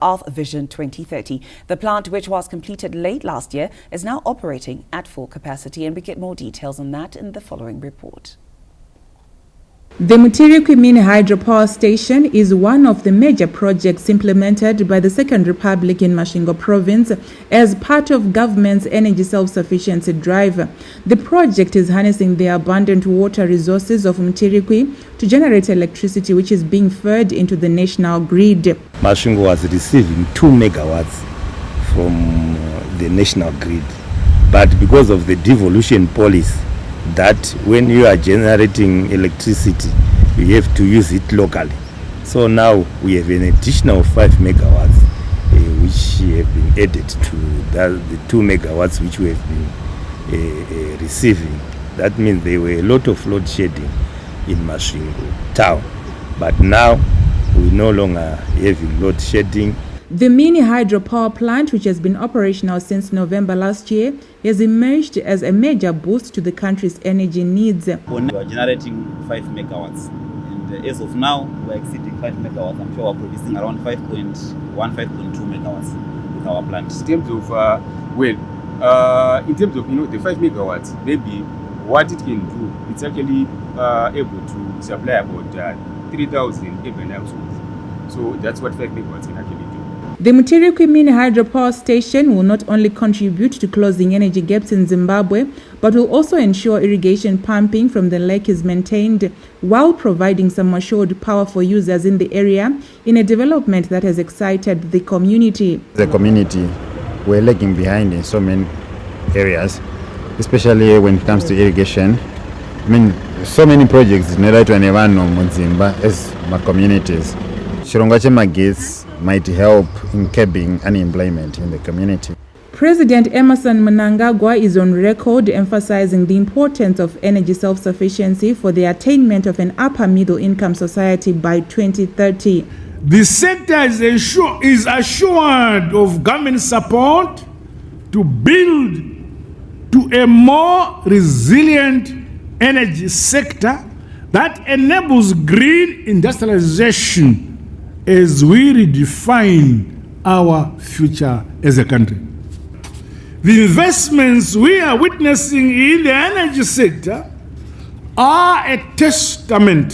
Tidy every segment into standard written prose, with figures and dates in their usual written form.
of Vision 2030. The plant, which was completed late last year, is now operating at full capacity, and we get more details on that in the following report. The Mutirikwi Mini Hydropower Station is one of the major projects implemented by the Second Republic in Masvingo Province as part of government's energy self-sufficiency drive. The project is harnessing the abundant water resources of Mutirikwi to generate electricity, which is being fed into the national grid. Masvingo was receiving 2 megawatts from the national grid, but because of the devolution policy, that when you are generating electricity, you have to use it locally. So now we have an additional 5 megawatts, which have been added to the 2 megawatts which we have been receiving. That means there were a lot of load shedding in Masvingo town, but now we no longer having load shedding. The mini hydropower plant, which has been operational since November last year, has emerged as a major boost to the country's energy needs. We are generating 5 megawatts, and as of now, we are exceeding 5 megawatts. I'm sure we are producing around 5.1, 5.2 megawatts with our plant. In terms of, in terms of the 5 megawatts, maybe what it can do, it's actually able to supply about 3,000 urban households. So that's what 5 megawatts can actually do. The Mutirikwi Mini Hydropower Station will not only contribute to closing energy gaps in Zimbabwe, but will also ensure irrigation pumping from the lake is maintained, while providing some assured power for users in the area, in a development that has excited the community. The community, we're lagging behind in so many areas, especially when it comes to irrigation. I mean, so many projects in Muzimba as my communities. Chirongwa chemagesi might help in curbing unemployment in the community. President Emerson Mnangagwa is on record emphasizing the importance of energy self-sufficiency for the attainment of an upper middle income society by 2030. The sector is assured of government support to build to a more resilient energy sector that enables green industrialization as we redefine our future as a country. The investments we are witnessing in the energy sector are a testament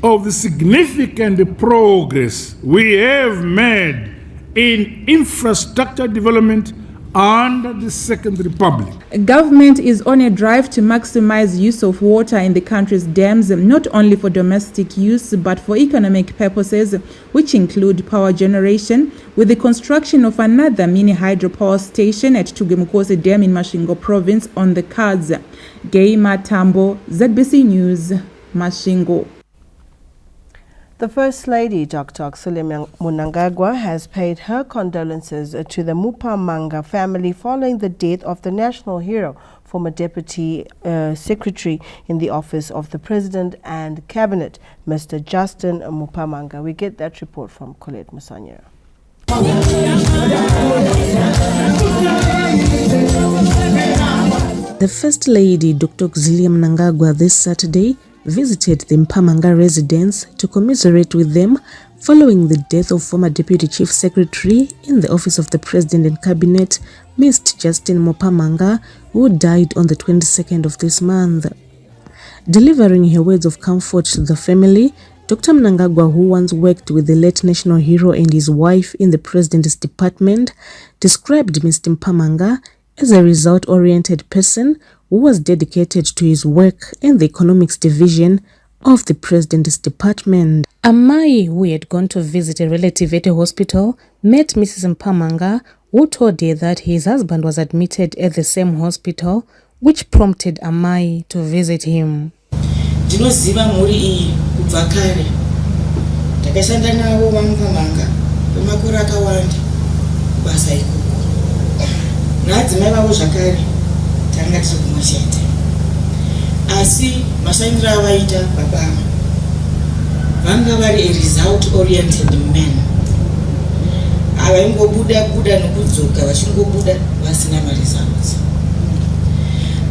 of the significant progress we have made in infrastructure development under the Second Republic. Government is on a drive to maximize use of water in the country's dams, not only for domestic use but for economic purposes, which include power generation, with the construction of another mini hydropower station at Tugemukosi Dam in Masvingo Province on the cards. Gay Matambo, ZBC News, Masvingo. The First Lady, Dr. Axile Mnangagwa, has paid her condolences to the Mupamanga family following the death of the national hero, former Deputy Secretary in the Office of the President and Cabinet, Mr. Justin Mupamanga. We get that report from Colette Musanya. The First Lady, Dr. Axile Mnangagwa, this Saturday visited the Mpamanga residents to commiserate with them following the death of former Deputy Chief Secretary in the Office of the President and Cabinet, Mr. Justin Mupamanga, who died on the 22nd of this month. Delivering her words of comfort to the family, Dr. Mnangagwa, who once worked with the late national hero and his wife in the President's Department, described Mr. Mpamanga as a result-oriented person who was dedicated to his work in the economics division of the President's Department. Amai, who had gone to visit a relative at a hospital, met Mrs. Mpamanga, who told her that his husband was admitted at the same hospital, which prompted Amai to visit him. Asi mashandira avaita baba vanga vari a result oriented men avaingobuda nokudzoka vachingobuda vasina results.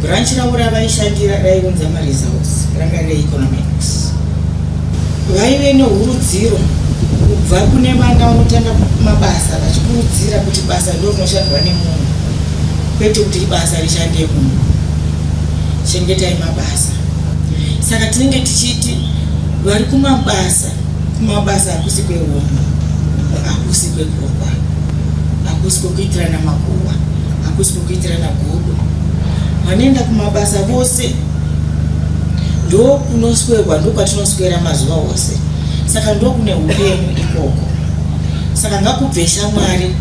Branch ravo ravaishandira rainzi results ranga reeconomics. Vaive nehurudziro kubva kune vana vanotanga mabasa vachikurudzira kuti basa ndiro rinoshandwa nemunhu kwete kuti basa rishande munhu. Chengetai mabasa. Saka tinenge tichiti vari kumabasa hakusi kwehomo, hakusi kwekurwa, hakusi kwekuitirana makuhwa, hakusi kwekuitirana godo. Vanoenda kumabasa vose ndo kunoswerwa, ndo kwatinoswera mazuva ose. Saka ndo kune upenyu ikoko. Saka ngakubve shamwari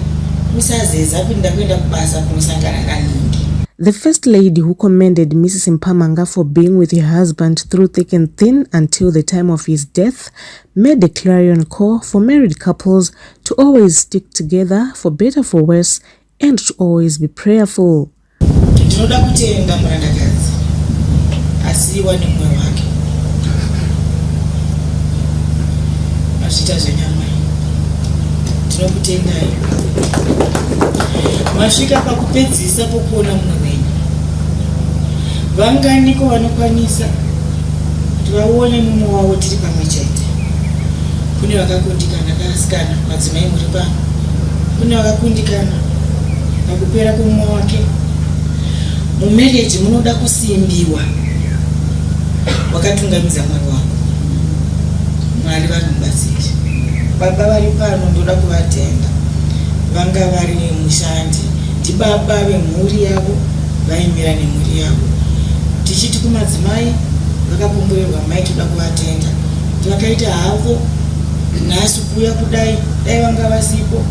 musazeza kuenda kubasa kunosangana naningi. The First Lady, who commended Mrs. Mpamanga for being with her husband through thick and thin until the time of his death, made a clarion call for married couples to always stick together for better for worse and to always be prayerful. Tinoda kutenda murandakazi asiwa nemwoyo wake. Mashita zvenyama. Tinokutendai. Masvika pakupedzisa pokuona mumwe wenyu. Vanganiko vanokwanisa kuti vaone mumwe wavo tiri pamwe chete. Kune vakakundikana kaasikana, madzimai muri pano. Kune vakakundikana pakupera kwemumwe wake. Mumereji munoda kusimbiwa. Wakatungamidza mwari wako. Mwari vanomubatsira. Baba vari pano ndoda kuvatenda. Vanga vari mushandi, tibaba vemhuri yavo vaimira nemhuri yavo. Tichiti kumadzimai vakapomborerwa mai toda kuvatenda. Vakaita havo nhasi kuuya kudai, dai vanga vasipo,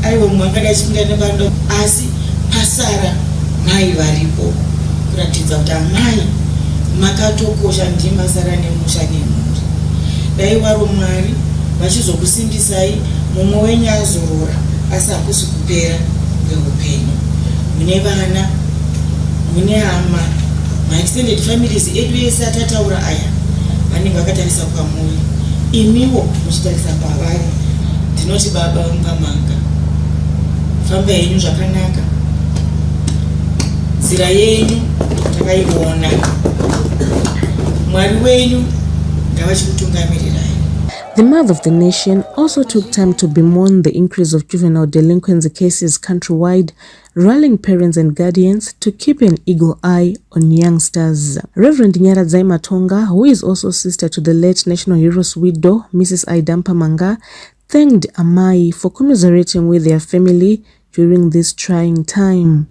aiwa mumwe akadai chipinda nevando, asi pasara mai varipo kuratidza kuti amai makatokosha ndimasara nemusha nemhuri. Dai waro Mwari vachizokusimbisai mumwe wenyu azorora asi hakusi kupera kweupenyu. Mune vana, mune hama, ma-extended families edu yese atataura aya vanenge vakatarisa kwamuri, imiwo muchitarisa pavari. Ndinoti baba Mpamanga, famba yenyu zvakanaka, nzira yenyu takaiona, Mwari wenyu ngavachikutungamirirai. The mother of the nation also took time to bemoan the increase of juvenile delinquency cases countrywide, rallying parents and guardians to keep an eagle eye on youngsters. Reverend Nyaradzai Matonga, who is also sister to the late national hero's widow, Mrs. Aida Mpamanga, thanked Amai for commiserating with their family during this trying time.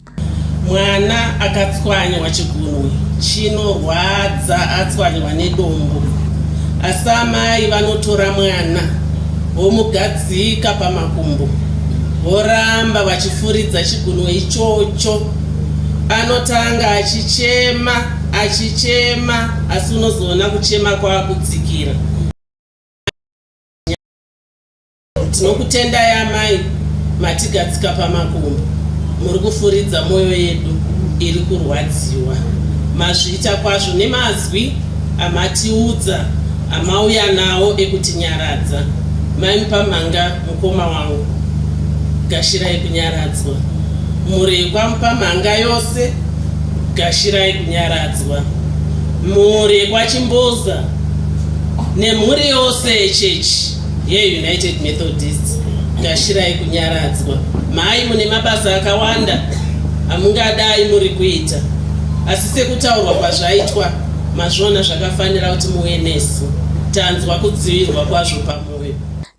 Mwana akatswanywa chigunwe chinorwadza atswanywa nedombo. Asamai vanotora mwana vomugadzika pamakumbo voramba vachifuridza chigunwe ichocho. Anotanga achichema asi unozoona kuchema kwakutsikira. Tinokutendai amai matigadzika pamakumbo, muri kufuridza mwoyo yedu iri kurwadziwa. Mazviita kwazvo nemazwi amatiudza amauya nawo ekutinyaradza. Mai Mpamanga mukoma wangu, gashirai kunyaradzwa. Murekwa Mpamanga yose, gashirai kunyaradzwa. Murekwa Chimboza nemhuri yose yechechi ye-United Methodists, gashirai kunyaradzwa. Mai mune mabasa akawanda amungadai muri kuita, asi sekutaurwa kwazvaitwa mazvona zvakafanira kuti muve nesu. Tanzwa kudzivirwa kwazvo pamwoyo.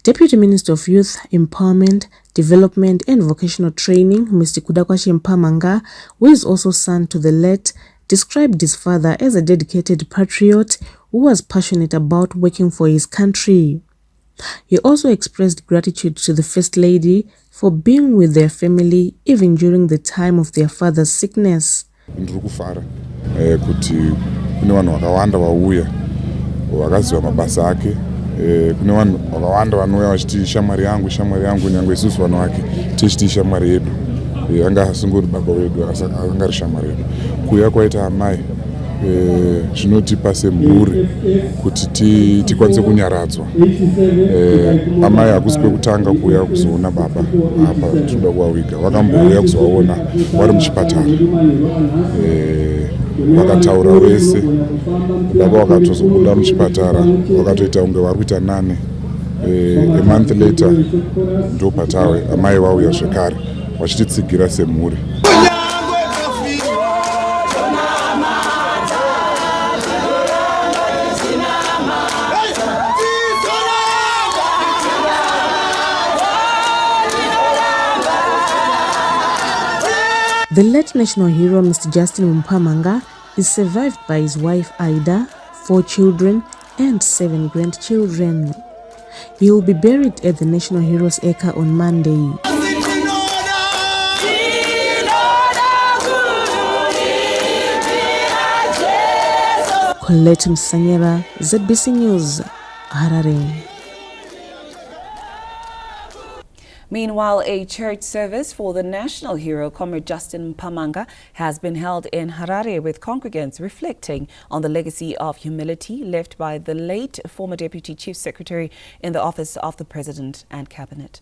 Deputy Minister of Youth, Empowerment, Development and Vocational Training, Mr. Kudakwashi Mpamanga, who is also son to the late, described his father as a dedicated patriot who was passionate about working for his country. He also expressed gratitude to the First Lady for being with their family even during the time of their father's sickness. Ndikufara kuti kune vanhu vakawanda vauya vakaziva mabasa ake. Kune vanhu vakawanda vanouya vachiti shamwari yangu nyangwe isusu vanhu vake tichiti shamwari yedu. Anga asingori baba wedu, anga ari shamwari yedu. Kuuya kwaita amai zvinotipa semhuri kuti tikwanise kunyaradzwa. Amai hakusi kwekutanga kuuya kuzoona baba apa tinoda kuvaviga, vakambouya kuzovaona vari muchipatara. Vakataura wese, baba vakatozobuda muchipatara vakatoita kunge vari kuita nane A month later ndo patawe amai vauya zvekare vachititsigira semhuri. The late national hero, Mr. Justin Mpamanga, is survived by his wife Ida, 4 children, and 7 grandchildren. He will be buried at the National Heroes Acre on Monday. Colette Msanyera, ZBC News, Harare. Meanwhile, a church service for the national hero, Comrade Justin Mpamanga, has been held in Harare with congregants reflecting on the legacy of humility left by the late former Deputy Chief Secretary in the Office of the President and Cabinet.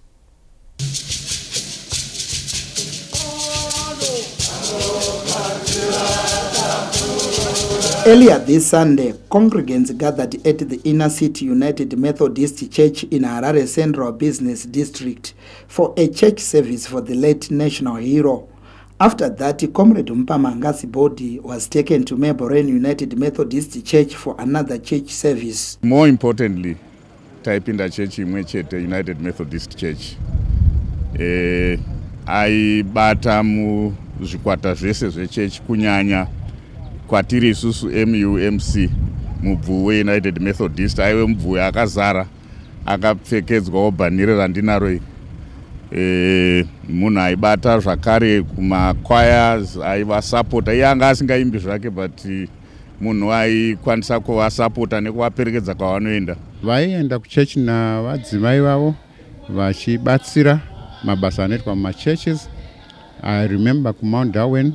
Earlier this Sunday, congregants gathered at the Inner City United Methodist Church in Harare Central Business District for a church service for the late national hero. After that, Comrade Mpamanga's body was taken to Melbourne United Methodist Church for another church service. More importantly, taipinda church imwechete United Methodist Church. Aibata mu zvikwata zvese zvechurch kunyanya kwatiri isusu MUMC mubvuwe United Methodist aiwe mubvuwe akazara akapfekedzwawo bhanire randinaro munhu aibata zvakare kumachoirs aivasapota iye anga asingaimbi zvake but munhu aikwanisa kuvasapota nekuvaperekedza kwavanoenda. Vaienda kuchechi navadzimai vavo vachibatsira mabasa anoitwa mumachurches. I remember kuMount Darwin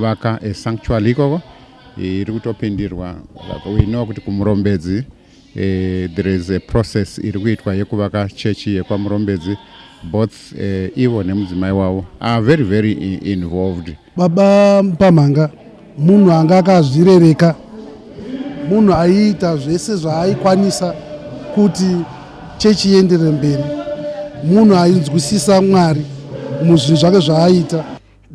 vaka a sanctuary ikoko iri kutopindirwa. We know kuti kumurombedzi there is a process iri kuitwa yekuvaka chechi yekwamurombedzi. Both Ivo nemudzimai wavo are very involved. Baba Mpamanga munhu anga akazvirereka, munhu aiita zvese zvaaikwanisa kuti chechi iendere mberi, munhu ainzwisisa Mwari muzvinhu zvake zvaaita.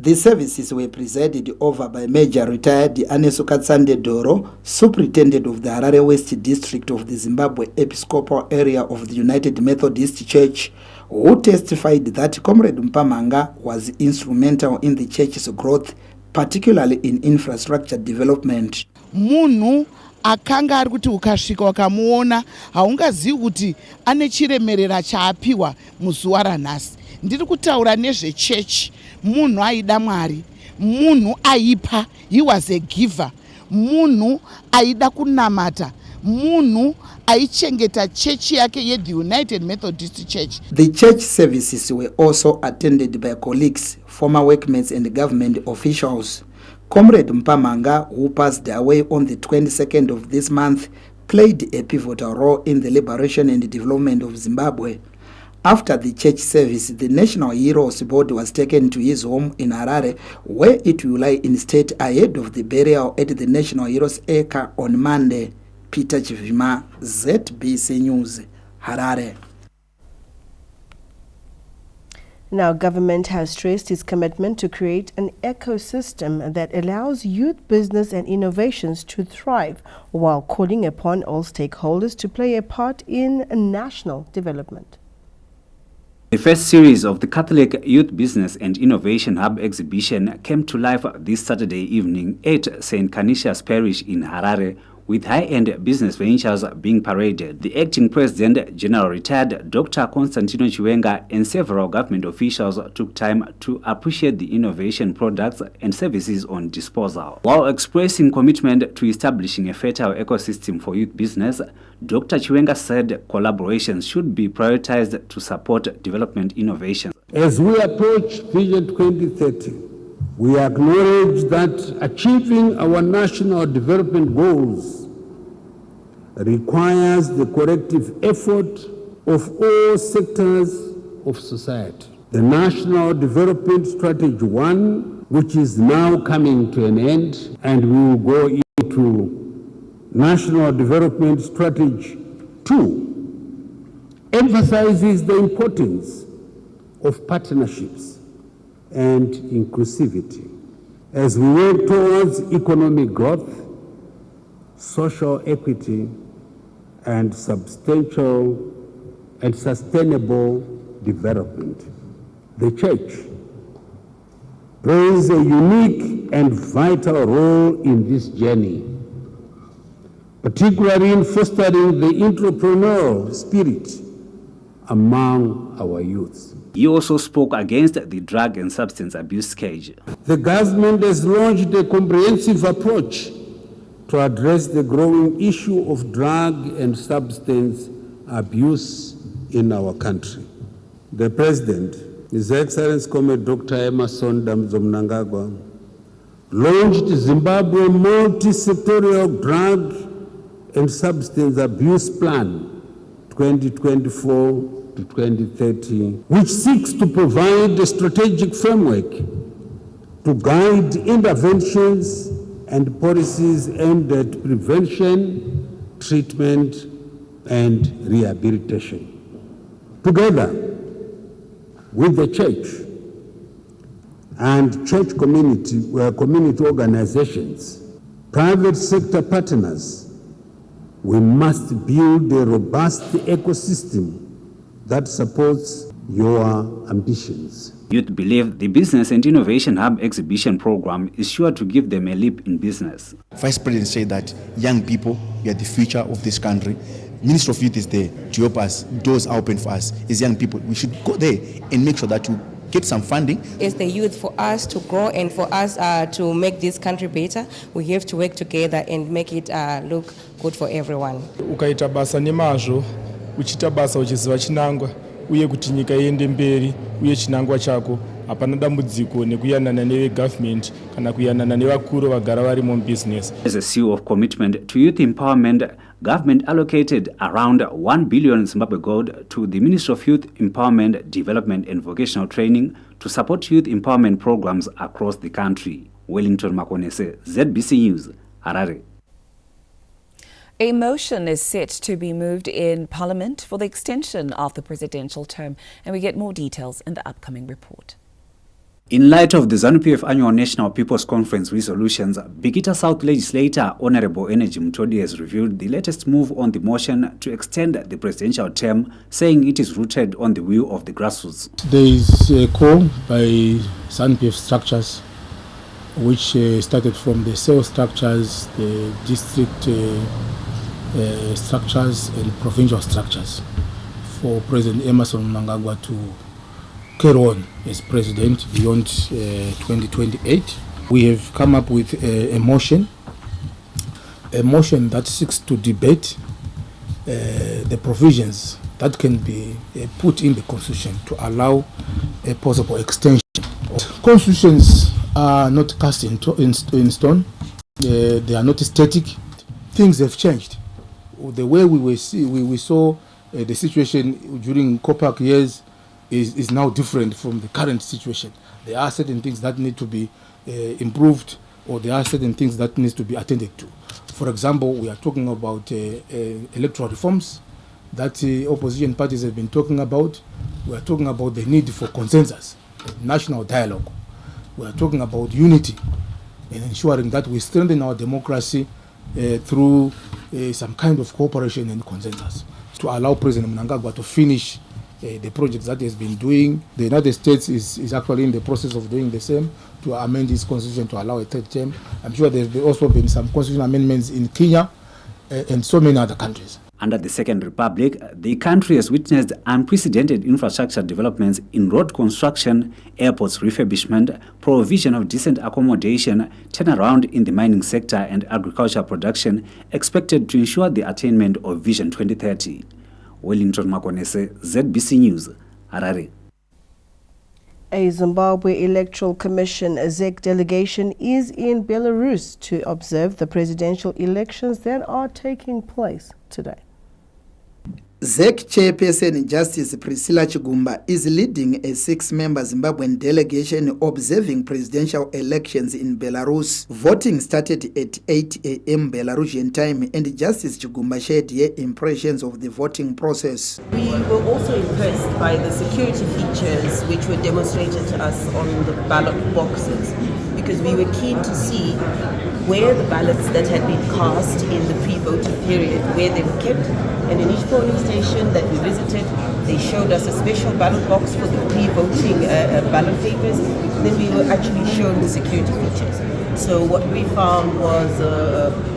The services were presided over by Major Retired Anesu Katsande Doro, Superintendent of the Harare West District of the Zimbabwe Episcopal Area of the United Methodist Church, who testified that Comrade Mpamanga was instrumental in the church's growth, particularly in infrastructure development. Munhu akanga ari kuti ukasvika wakamuona haungazivi kuti ane chiremerera chaapiwa muzuva ranhasi. Ndiri kutaura nezvechechi. Munhu aida Mwari, munhu aipa, he was a giver, munhu aida kunamata, munhu aichengeta chechi yake ye the United Methodist Church. The church services were also attended by colleagues, former workmates and government officials. Comrade Mpamanga, who passed away on the 22nd of this month, played a pivotal role in the liberation and development of Zimbabwe. After the church service, the National Heroes body was taken to his home in Harare, where it will lie in state ahead of the burial at the National Heroes Acre on Monday. Peter Chivima, ZBC News, Harare. Now, government has stressed its commitment to create an ecosystem that allows youth business and innovations to thrive, while calling upon all stakeholders to play a part in national development. The first series of the Catholic Youth Business and Innovation Hub exhibition came to life this Saturday evening at St. Canisius Parish in Harare, with high-end business ventures being paraded. The acting President, General Retired Dr. Constantino Chiwenga, and several government officials took time to appreciate the innovation products and services on disposal. While expressing commitment to establishing a fertile ecosystem for youth business, Dr. Chiwenga said collaborations should be prioritized to support development innovations. As we approach Vision 2030, we acknowledge that achieving our national development goals requires the collective effort of all sectors of society. The National Development Strategy 1, which is now coming to an end, and we will go into National Development Strategy 2, emphasizes the importance of partnerships and inclusivity as we work towards economic growth, social equity, and substantial and sustainable development. The Church plays a unique and vital role in this journey, particularly in fostering the entrepreneurial spirit among our youth. He also spoke against the drug and substance abuse scourge. The government has launched a comprehensive approach to address the growing issue of drug and substance abuse in our country. The President, His Excellency Comrade Dr. Emerson Mnangagwa, launched Zimbabwe Multi-Sectorial Drug and Substance Abuse Plan 2024 to 2030, which seeks to provide a strategic framework to guide interventions and policies aimed at prevention, treatment, and rehabilitation. Together with the Church and church community organizations, private sector partners, we must build a robust ecosystem that supports your ambitions. Youth believe the Business and Innovation Hub exhibition program is sure to give them a leap in business. Vice President said that young people, we are the future of this country. Minister of Youth is there to help us. Doors are open for us as young people. We should go there and make sure that you get some funding. As the youth, for us to grow and for us to make this country better, we have to work together and make it look good for everyone. Ukaita basa nemazvo, uchita basa uchiziva chinangwa, uye kuti nyika iende mberi, uye chinangwa chako, hapana dambudziko nekuyanana nevegovernment kana kuyanana nevakuru vagara vari mu business. As a seal of commitment to youth empowerment, government allocated around 1 billion Zimbabwe gold to the Ministry of Youth Empowerment, Development and Vocational Training to support youth empowerment programs across the country. Wellington Makonese, ZBC News, Harare. A motion is set to be moved in Parliament for the extension of the presidential term, and we get more details in the upcoming report. In light of the ZANU-PF Annual National People's Conference resolutions, Bikita South Legislator Honorable Energy Mutodi has reviewed the latest move on the motion to extend the presidential term, saying it is rooted on the will of the grassroots. There is a call by ZANU-PF structures, which started from the cell structures, the district structures and provincial structures, for President Emerson Mnangagwa to carry on as president beyond 2028. We have come up with a motion that seeks to debate the provisions that can be put in the constitution to allow a possible extension. Constitutions are not cast in stone. They are not static. Things have changed. The way we saw the situation during COPAC years is now different from the current situation. There are certain things that need to be improved, or there are certain things that need to be attended to. For example, we are talking about electoral reforms that opposition parties have been talking about. We are talking about the need for consensus, national dialogue. We are talking about unity and ensuring that we strengthen our democracy through some kind of cooperation and consensus to allow President Mnangagwa to finish the projects that he has been doing. The United States is actually in the process of doing the same to amend its constitution to allow a third term. I'm sure there's also been some constitutional amendments in Kenya and so many other countries. Under the Second Republic, the country has witnessed unprecedented infrastructure developments in road construction, airports refurbishment, provision of decent accommodation, turnaround in the mining sector and agriculture production, expected to ensure the attainment of Vision 2030. Wellington Makonese, ZBC News, Harare. A Zimbabwe Electoral Commission ZEC delegation is in Belarus to observe the presidential elections that are taking place today. ZEC chairperson Justice Priscilla Chigumba is leading a 6-member Zimbabwean delegation observing presidential elections in Belarus. Voting started at 8 a.m. Belarusian time, and Justice Chigumba shared her impressions of the voting process. We were also impressed by the security features which were demonstrated to us on the ballot boxes, because we were keen to see where the ballots that had been cast in the pre-voting period, where they were kept. And in each polling station that we visited, they showed us a special ballot box for the pre-voting ballot papers. Then we were actually shown the security features. So what we found was,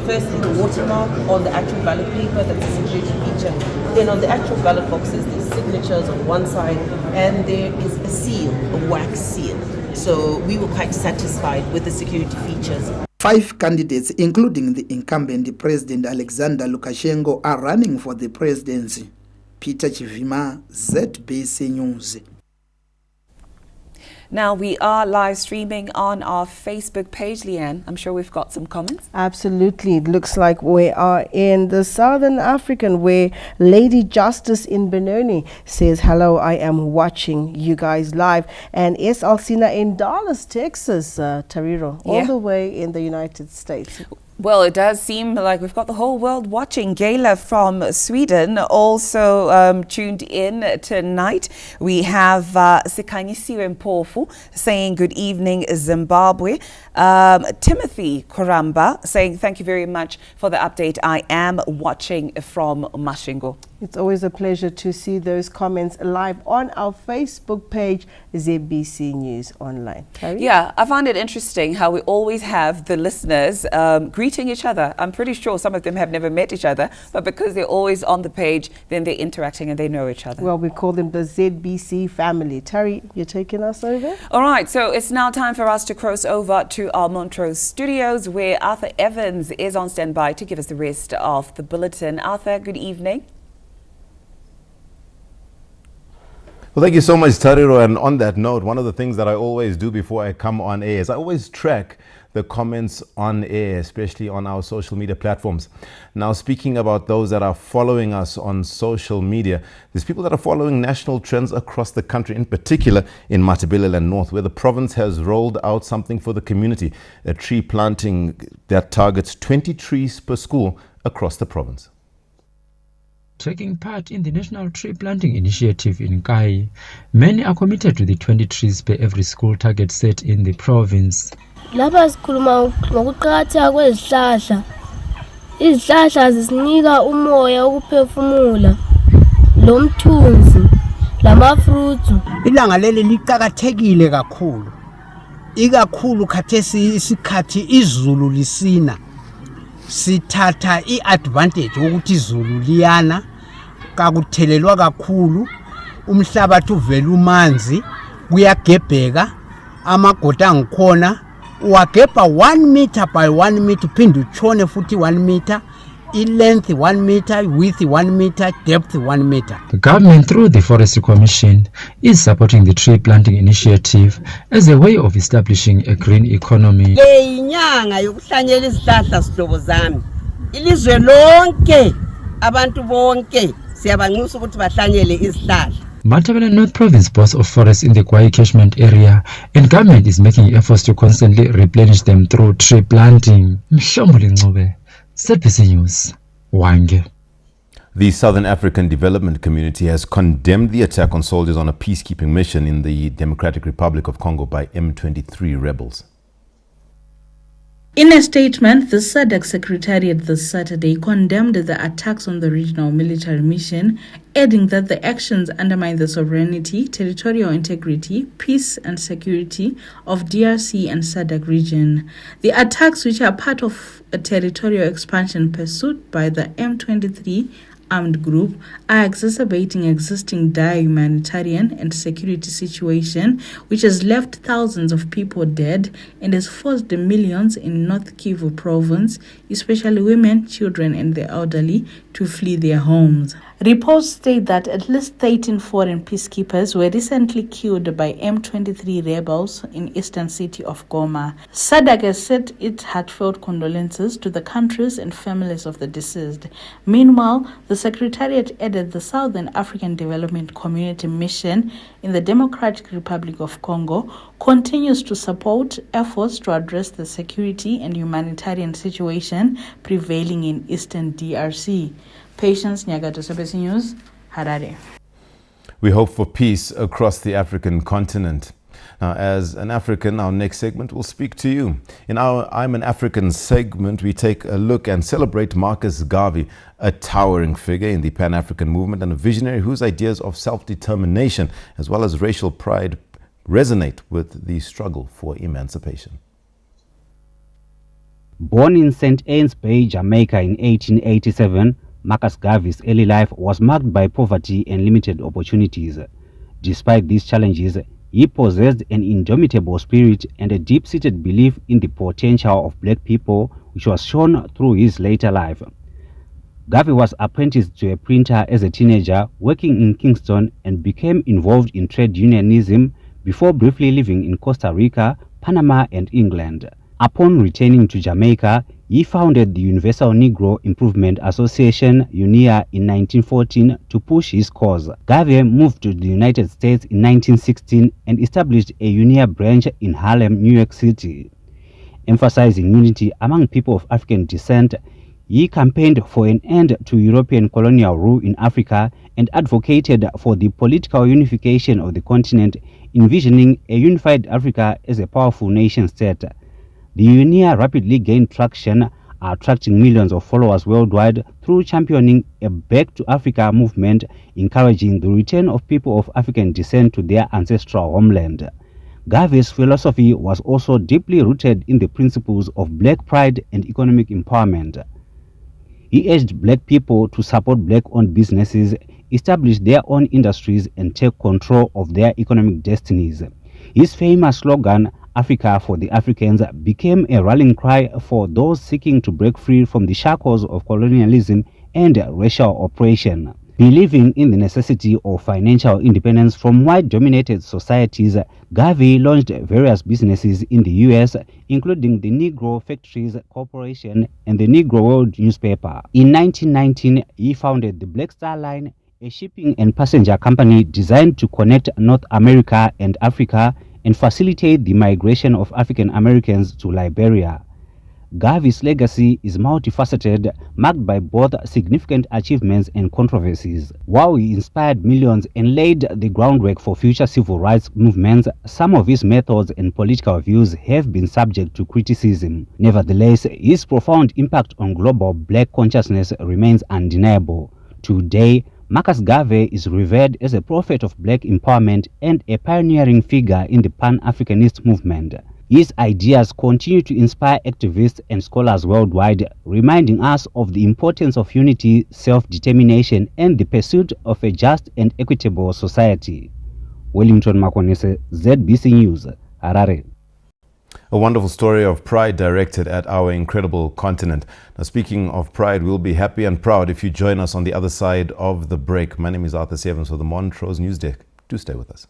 firstly, the watermark on the actual ballot paper, that's a security feature. Then on the actual ballot boxes, there's signatures on one side, and there is a seal, a wax seal. So we were quite satisfied with the security features. 5 candidates, including the incumbent President Alexander Lukashenko, are running for the presidency. Peter Chivima, ZBC News. Now we are live streaming on our Facebook page, Leanne. I'm sure we've got some comments. Absolutely. It looks like we are in the Southern African, where Lady Justice in Benoni says, hello, I am watching you guys live. And S. Alcina in Dallas, Texas, Tariro, all the way in the United States. Well, it does seem like we've got the whole world watching. Gayla from Sweden also tuned in tonight. We have Sikanyisiwe Mpofu saying good evening, Zimbabwe. Timothy Koramba saying thank you very much for the update. I am watching from Mashingo. It's always a pleasure to see those comments live on our Facebook page, ZBC News Online. Carrie? Yeah, I find it interesting how we always have the listeners greeting each other. I'm pretty sure some of them have never met each other, but because they're always on the page, then they're interacting and they know each other. Well, we call them the ZBC family. Terry, you're taking us over? All right, so it's now time for us to cross over to our Montrose studios, where Arthur Evans is on standby to give us the rest of the bulletin. Arthur, good evening. Well, thank you so much, Tariro. And on that note, one of the things that I always do before I come on air is I always track the comments on air, especially on our social media platforms. Now, speaking about those that are following us on social media, there's people that are following national trends across the country, in particular in Matabeleland North, where the province has rolled out something for the community, a tree planting that targets 20 trees per school across the province. Taking part in the National Tree Planting Initiative in Kai, many are committed to the 20 trees per every school target set in the province. Lapha sikhuluma ngokuqakatheka kwezihlahla. Izihlahla zisinika umoya wokuphefumula, lomthunzi, lamafruits. Ilanga leli liqakathekile kakhulu. Ikakhulu khathesi isikhathi izulu lisina. Sithatha iadvantage ukuthi izulu liyana, kakuthelelwa kakhulu, umhlabathi uvela umanzi, kuyagebheka, amagoda angikhona, uwagebha 1 meter by 1 meter, phinde utshone futhi 1 meter, length 1 meter, width 1 meter, depth 1 meter. The government, through the Forestry Commission, is supporting the tree planting initiative as a way of establishing a green economy. Inyanga yokuhlanyela izihlahla sihlobo zami. Ilizwe lonke, abantu bonke siyabanxusa ukuthi bahlanyele izihlahla. Matabeleland North Province boasts of forests in the Kwai catchment area, and government is making efforts to constantly replenish them through tree planting. Mhlombuli Ncube, ZBC News, Wange. The Southern African Development Community has condemned the attack on soldiers on a peacekeeping mission in the Democratic Republic of Congo by M23 rebels. In a statement, the SADC Secretariat this Saturday condemned the attacks on the regional military mission, adding that the actions undermine the sovereignty, territorial integrity, peace and security of DRC and SADC region. The attacks, which are part of a territorial expansion pursued by the M23 armed group, are exacerbating existing dire humanitarian and security situation, which has left thousands of people dead and has forced the millions in North Kivu province, especially women, children and the elderly, to flee their homes. Reports state that at least 13 foreign peacekeepers were recently killed by M23 rebels in eastern city of Goma. SADC has sent its heartfelt condolences to the countries and families of the deceased. Meanwhile, the Secretariat added the Southern African Development Community Mission in the Democratic Republic of Congo continues to support efforts to address the security and humanitarian situation prevailing in eastern DRC. Patience Nyagato, SABC News, Harare. We hope for peace across the African continent. Now, as an African, our next segment will speak to you. In our I'm an African segment, we take a look and celebrate Marcus Garvey, a towering figure in the Pan-African movement and a visionary whose ideas of self-determination as well as racial pride resonate with the struggle for emancipation. Born in St. Anne's Bay, Jamaica in 1887, Marcus Garvey's early life was marked by poverty and limited opportunities. Despite these challenges, he possessed an indomitable spirit and a deep-seated belief in the potential of black people, which was shown through his later life. Garvey was apprenticed to a printer as a teenager, working in Kingston, and became involved in trade unionism before briefly living in Costa Rica, Panama, and England. Upon returning to Jamaica, he founded the Universal Negro Improvement Association, UNIA, in 1914 to push his cause. Garvey moved to the United States in 1916 and established a UNIA branch in Harlem, New York City. Emphasizing unity among people of African descent, he campaigned for an end to European colonial rule in Africa and advocated for the political unification of the continent, envisioning a unified Africa as a powerful nation-state. The UNIA rapidly gained traction, attracting millions of followers worldwide through championing a Back to Africa movement, encouraging the return of people of African descent to their ancestral homeland. Garvey's philosophy was also deeply rooted in the principles of black pride and economic empowerment. He urged black people to support black-owned businesses, establish their own industries, and take control of their economic destinies. His famous slogan, Africa for the Africans, became a rallying cry for those seeking to break free from the shackles of colonialism and racial oppression. Believing in the necessity of financial independence from white-dominated societies, Garvey launched various businesses in the U.S., including the Negro Factories Corporation and the Negro World newspaper. In 1919, he founded the Black Star Line, a shipping and passenger company designed to connect North America and Africa and facilitate the migration of African Americans to Liberia. Garvey's legacy is multifaceted, marked by both significant achievements and controversies. While he inspired millions and laid the groundwork for future civil rights movements, some of his methods and political views have been subject to criticism. Nevertheless, his profound impact on global black consciousness remains undeniable. Today, Marcus Garvey is revered as a prophet of black empowerment and a pioneering figure in the Pan-Africanist movement. His ideas continue to inspire activists and scholars worldwide, reminding us of the importance of unity, self-determination, and the pursuit of a just and equitable society. Wellington Makonese, ZBC News, Harare. A wonderful story of pride directed at our incredible continent. Now, speaking of pride, we'll be happy and proud if you join us on the other side of the break. My name is Arthur Sevens for the Montrose News Desk. Do stay with us.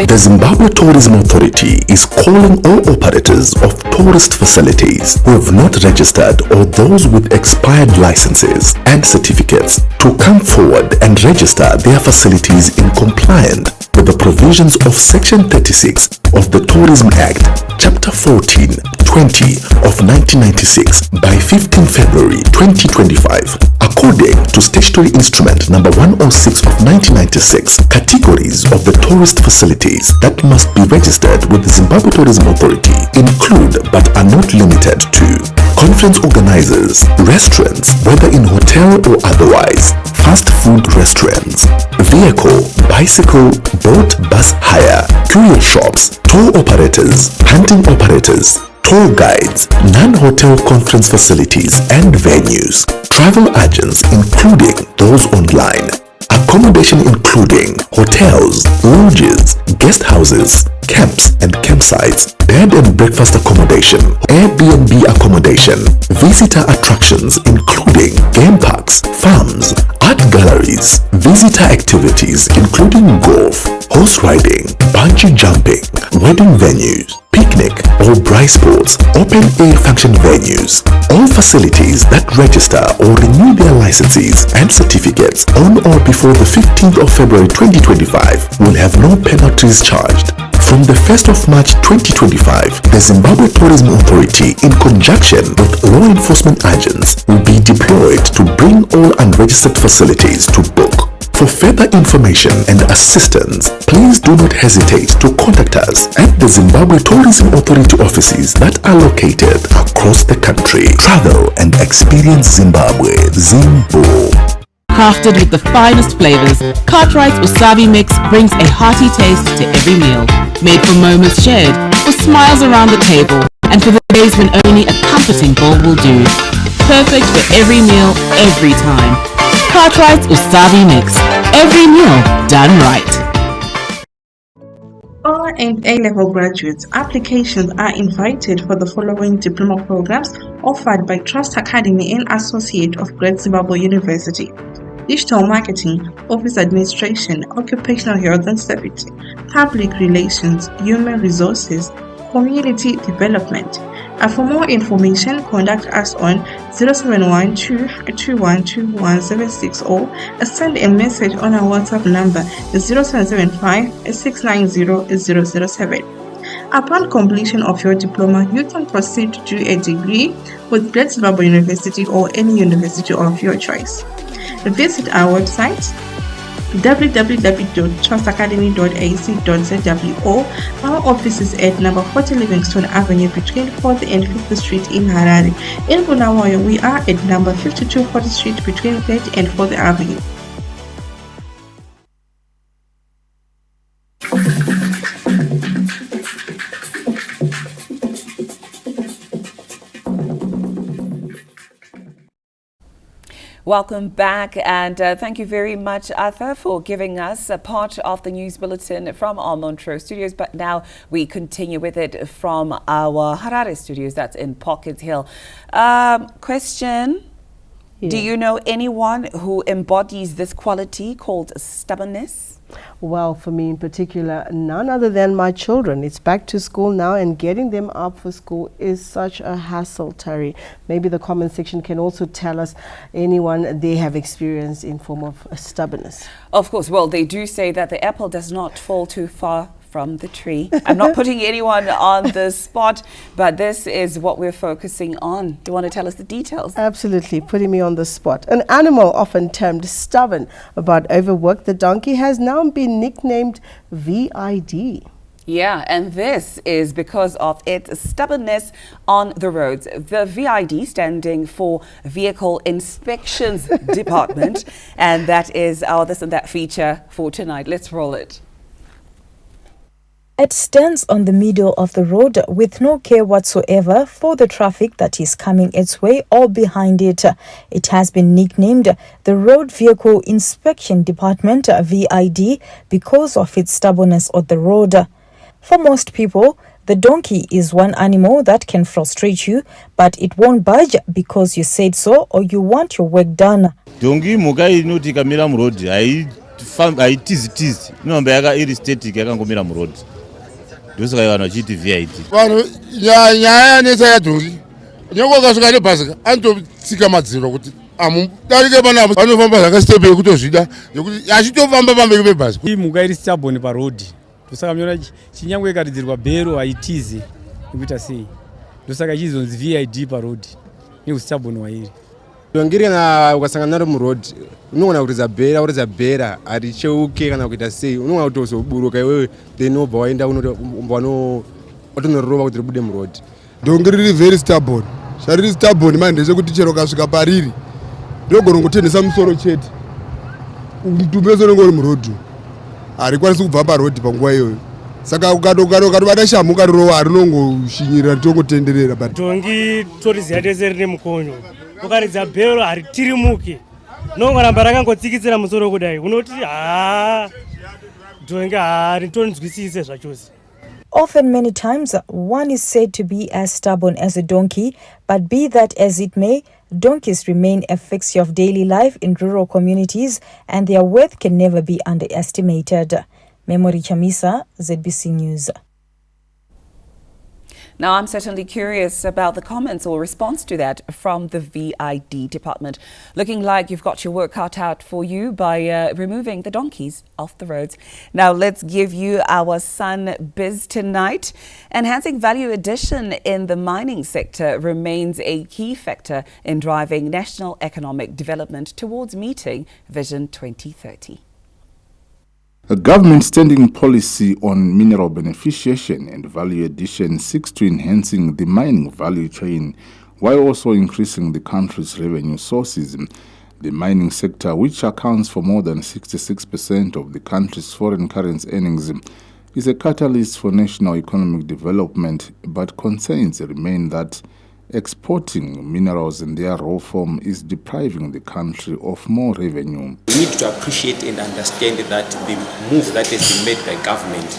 The Zimbabwe Tourism Authority is calling all operators of tourist facilities who have not registered or those with expired licenses and certificates to come forward and register their facilities in compliance with the provisions of Section 36 of the Tourism Act, Chapter 14, 20 of 1996 by 15 February 2025. According to Statutory Instrument Number 106 of 1996, categories of the tourist facilities that must be registered with the Zimbabwe Tourism Authority include but are not limited to conference organizers, restaurants, whether in hotel or otherwise, fast food restaurants, vehicle, bicycle, boat, bus hire, courier shops, tour operators, hunting operators, tour guides, non-hotel conference facilities and venues, travel agents including those online, accommodation including hotels, lodges, guest houses, camps and campsites, bed and breakfast accommodation, Airbnb accommodation, visitor attractions including game parks, farms, art galleries, visitor activities including golf, horse riding, bungee jumping, wedding venues, picnic or braai sports, open air function venues. All facilities that register or renew their licenses and certificates on or before the 15th of February 2025 will have no penalties charged. From the 1st of March 2025, the Zimbabwe Tourism Authority, in conjunction with law enforcement agents, will be deployed to bring all unregistered facilities to book. For further information and assistance, please do not hesitate to contact us at the Zimbabwe Tourism Authority offices that are located across the country. Travel and experience Zimbabwe. Zimbo. Crafted with the finest flavors, Cartwright's Wasabi Mix brings a hearty taste to every meal. Made for moments shared, for smiles around the table, and for the days when only a comforting bowl will do. Perfect for every meal, every time. Cartwright's Wasabi Mix. Every meal done right. R and A-level graduates, applications are invited for the following diploma programs offered by Trust Academy and Associate of Great Zimbabwe University: Digital Marketing, Office Administration, Occupational Health and Safety, Public Relations, Human Resources, Community Development. And for more information, contact us on 0712-212176 or send a message on our WhatsApp number 0775-690-007. Upon completion of your diploma, you can proceed to do a degree with Great Zimbabwe University or any university of your choice. Visit our website www.trustacademy.ac.zw or our offices at number 40 Livingstone Avenue between 4th and 5th Street in Harare. In Bulawayo, we are at number 52 4th Street between 3rd and 4th Avenue. Welcome back, and thank you very much, Arthur, for giving us a part of the news bulletin from our Montreux studios. But now we continue with it from our Harare studios, that's in Pocket Hill. Question, do you know anyone who embodies this quality called stubbornness? Well, for me in particular, none other than my children. It's back to school now, and getting them up for school is such a hassle, Terry. Maybe the comment section can also tell us anyone they have experienced in form of stubbornness. Of course. Well, they do say that the apple does not fall too far from the tree. I'm not putting anyone on the spot, but this is what we're focusing on. Do you want to tell us the details? Absolutely, putting me on the spot. An animal often termed stubborn but overworked, the donkey has now been nicknamed VID. Yeah, and this is because of its stubbornness on the roads. The VID standing for Vehicle Inspections Department, and that is our This and That feature for tonight. Let's roll it. It stands on the middle of the road with no care whatsoever for the traffic that is coming its way or behind it. It has been nicknamed the Road Vehicle Inspection Department, VID, because of its stubbornness on the road. For most people, the donkey is one animal that can frustrate you, but it won't budge because you said so or you want your work done. Donkey mugai inoti kamera murodi ai tizi inomba yaka iri static yakangomira murodi. Vanhu nyaya yanetsa yadhongi nyangwe ukasvika nebhasi anototsika madziro kuti amudarike panapa vanofamba zvakastepei kutozvida nekuti achitofamba pamberi pebhasi. Iyi mhuka iri stubborn parodhi, ndosaka mnyora chinyangwe ikaridzirwa bhero haitizi nekuita sei, ndosaka ichizonzi VID parodhi neustubborn wairi. Dongiri kana ukasangana naro murodhi unogona kuridza bhera haricheuke kana kuita sei, unogona kutozoburuka iwewe then obva waenda watonorova kuti ribude murodhi. Dongiri riri very stubborn. Zvariri stubborn manje ndechekuti chero kasvika pariri ndogona kutendesa musoro chete mutumbi wese unenge uri murodhi harikwanisi kubva parodhi panguva iyoyo saka ukatobata shamu ukatirova harinongoshinyirira tongotenderera dhongi toriziya tese rine mukonyo ukaridza bhero haritirimuke nongoramba rakangotsikitsira musoro kudai unoti dhongi haritonzwisise zvachose. Often, many times, one is said to be as stubborn as a donkey, but be that as it may, donkeys remain a fixture of daily life in rural communities, and their worth can never be underestimated. Memory Chamisa, ZBC News. Now, I'm certainly curious about the comments or response to that from the VID department. Looking like you've got your work cut out for you by removing the donkeys off the roads. Now, let's give you our Sun Biz tonight. Enhancing value addition in the mining sector remains a key factor in driving national economic development towards meeting Vision 2030. A government standing policy on mineral beneficiation and value addition seeks to enhancing the mining value chain while also increasing the country's revenue sources. The mining sector, which accounts for more than 66% of the country's foreign currency earnings, is a catalyst for national economic development, but concerns remain that exporting minerals in their raw form is depriving the country of more revenue. We need to appreciate and understand that the move that has been made by government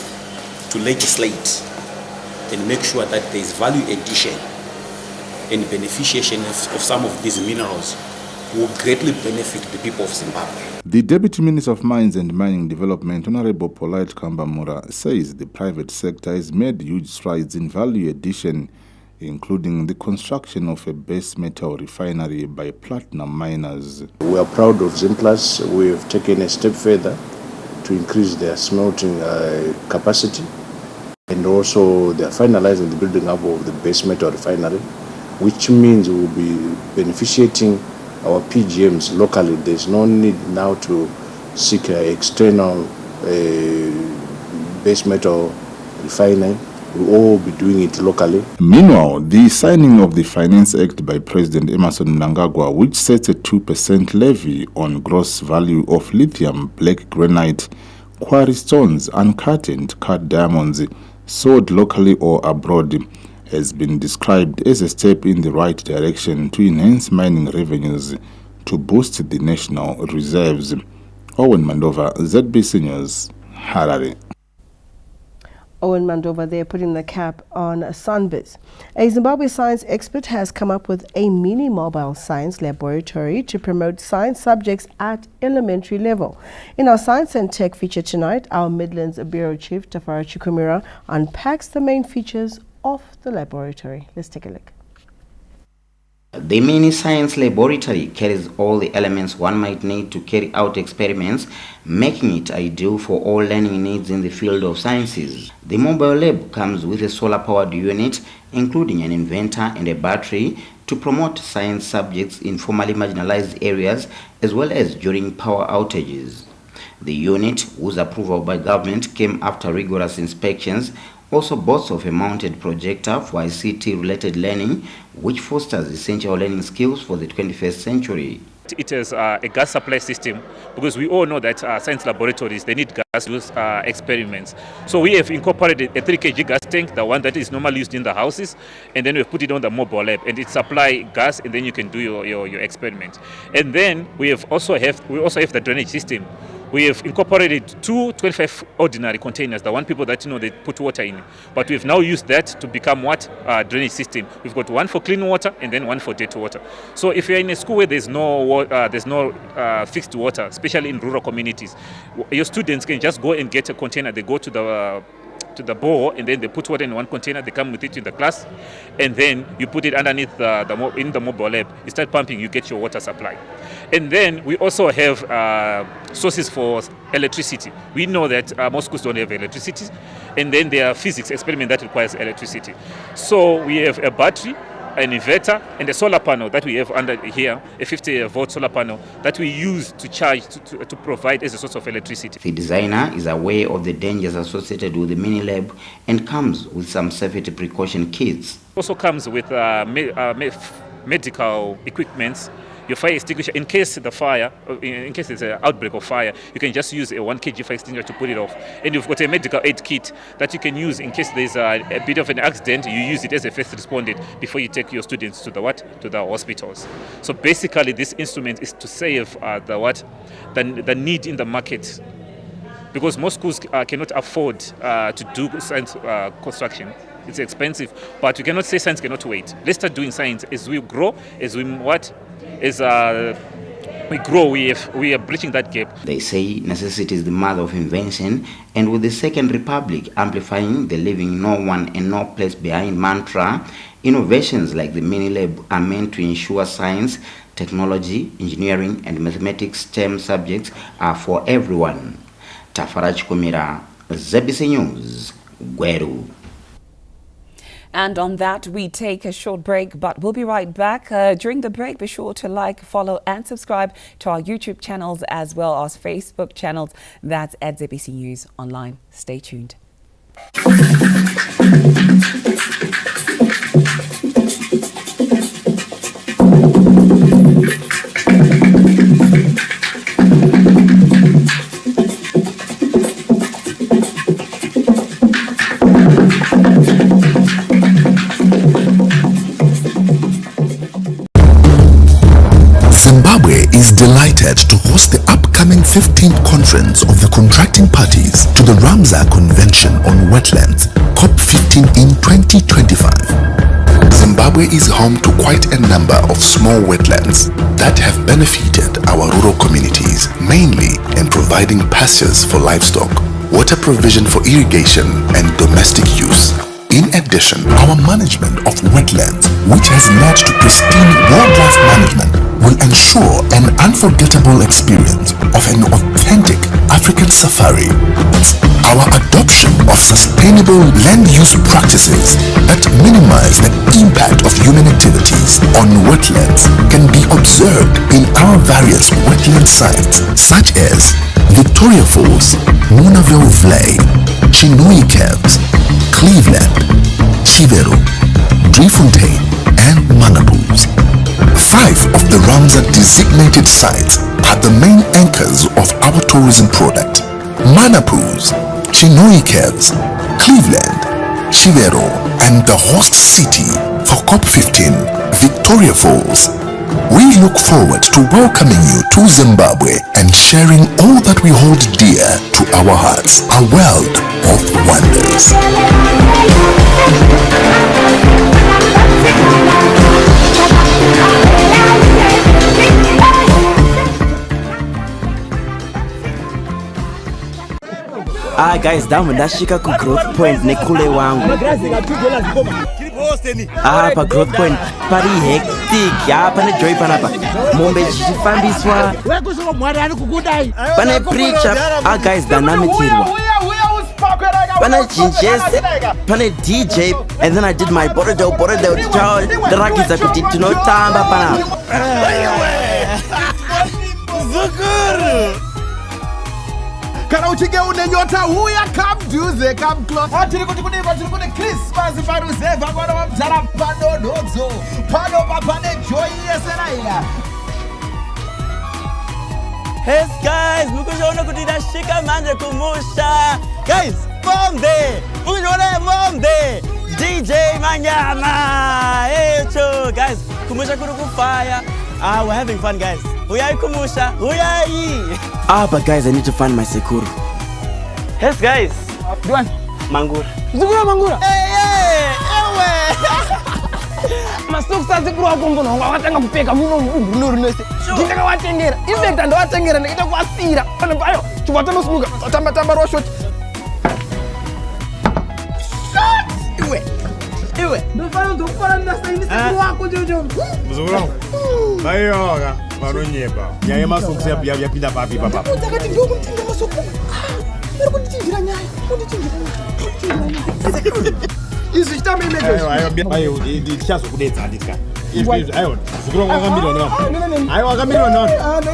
to legislate and make sure that there is value addition and beneficiation of some of these minerals will greatly benefit the people of Zimbabwe. The Deputy Minister of Mines and Mining Development, Honorable Polite Kambamura, says the private sector has made huge strides in value addition, including the construction of a base metal refinery by platinum miners. We are proud of Zimplus. We have taken a step further to increase their smelting capacity, and also they are finalizing the building up of the base metal refinery, which means we will be beneficiating our PGMs locally. There's no need now to seek external base metal refining. We will all be doing it locally. Meanwhile, the signing of the Finance Act by President Emmerson Mnangagwa, which sets a 2% levy on gross value of lithium, black granite, quarry stones, uncut and cut diamonds sold locally or abroad, has been described as a step in the right direction to enhance mining revenues to boost the national reserves. Owen Mandova, ZBC News, Harare. Owen Mandova there putting the cap on Sunbiz. A Zimbabwe science expert has come up with a mini mobile science laboratory to promote science subjects at elementary level. In our Science and Tech feature tonight, our Midlands Bureau Chief Tafara Chukumira unpacks the main features of the laboratory. Let's take a look. The mini science laboratory carries all the elements one might need to carry out experiments, making it ideal for all learning needs in the field of sciences. The mobile lab comes with a solar-powered unit, including an inverter and a battery, to promote science subjects in formerly marginalized areas as well as during power outages. The unit, whose approval by government came after rigorous inspections, also boasts of a mounted projector for ICT-related learning, which fosters essential learning skills for the 21st century. It is a gas supply system, because we all know that science laboratories, they need gas to do experiments. So we have incorporated a 3 kg gas tank, the one that is normally used in the houses, and then we've put it on the mobile lab, and it supply gas, and then you can do your experiment. And then we also have the drainage system. We have incorporated 2 25 ordinary containers, the one people that they put water in. But we've now used that to become what? Drainage system. We've got one for clean water and then one for dirty water. So if you're in a school where there's no fixed water, especially in rural communities, your students can just go and get a container. They go to the bore, and then they put water in one container, they come with it in the class, and then you put it underneath in the mobile lab, you start pumping, you get your water supply. And then we also have sources for electricity. We know that most schools don't have electricity, and then there are physics experiment that requires electricity. So we have a battery, an inverter, and a solar panel that we have under here, a 50-volt solar panel that we use to charge to provide as a source of electricity. The designer is aware of the dangers associated with the mini lab and comes with some safety precaution kits. Also comes with medical equipment your fire extinguisher, in case the fire, in case there's an outbreak of fire, you can just use a 1 kg fire extinguisher to put it off. And you've got a medical aid kit that you can use in case there's a bit of an accident. You use it as a first respondent before you take your students to the hospitals. So basically, this instrument is to save the need in the market, because most schools cannot afford to do science construction. It's expensive, but we cannot say science cannot wait. Let's start doing science as we grow, we grow, we are bridging that gap. They say necessity is the mother of invention, and with the Second Republic amplifying the leaving no one and no place behind mantra, innovations like the mini lab are meant to ensure science, technology, engineering, and mathematics STEM subjects are for everyone. Tafaraj Kumira, ZBC News, Gweru. And on that, we take a short break, but we'll be right back. During the break, be sure to like, follow and subscribe to our YouTube channels as well as Facebook channels. That's at ZBC News Online. Stay tuned. Zimbabwe is delighted to host the upcoming 15th conference of the contracting parties to the Ramsar Convention on Wetlands, COP15 in 2025. Zimbabwe is home to quite a number of small wetlands that have benefited our rural communities, mainly in providing pastures for livestock, water provision for irrigation and domestic use. In addition, our management of wetlands, which has led to pristine wildlife management, will ensure an unforgettable experience of an authentic African safari. Our adoption of sustainable land use practices that minimize the impact of human activities on wetlands can be observed in our various wetland sites, such as Victoria Falls, Munaville Vlei, Chinui Caves, Cleveland, Chivero, Driefontein, and Manapus. 5 of the Ramsar designated sites are the main anchors of our tourism product. Manapus, Chinui Caves, Cleveland, Chivero, and the host city for COP15, Victoria Falls. We look forward to welcoming you to Zimbabwe and sharing all that we hold dear to our hearts, a world of wonders. Guys, down ndashika ku growth point nekule wangu. Pa growth point pari hectic pane joy panapa mombe chichifambiswa pane preacher guys danamitirwa pane jinjese pane DJ, and then I did my borodo ndarakidza kuti tinotamba panapa. Kana uchige une nyota huya kamduze kamclose atiri kuti kudiva tiri kune Christmas paruzeva vana vamzara panonodzo pano papane joy yeseraya. Hey guys, mukuona kuti ndashika manje kumusha. Guys, bombe. Mukuona bombe. DJ Manyama. Hey cho guys, kumusha kuri kufire. We're having fun guys. Uyai kumusha. Uyai. But guys, I need to find my sekuru. Yes guys. Duan. Mangura. Zukura Mangura. Hey. Masuk sazi kuru akombo no watanga kupeka muno mbuluru nese. Ndinga watengera. Infect ndo watengera ndikita kwasira. Pana bayo. Chubata no smuga. Tamba ro shot. Shot. Iwe. Ndo fana ndo fana ndasayini sekuru wako jojo. Mzukuru. Bayoga. Maronyeba. Nyaye masuk siap ya pindah papi papa. Utakati ndio kumtinga masuk. Ndio kutichingira nyaye. Isso está meio meio. Ayo, dichazo kudetsa ndika. Ayo, zukuru wakamiro no. Ayo wakamiro no.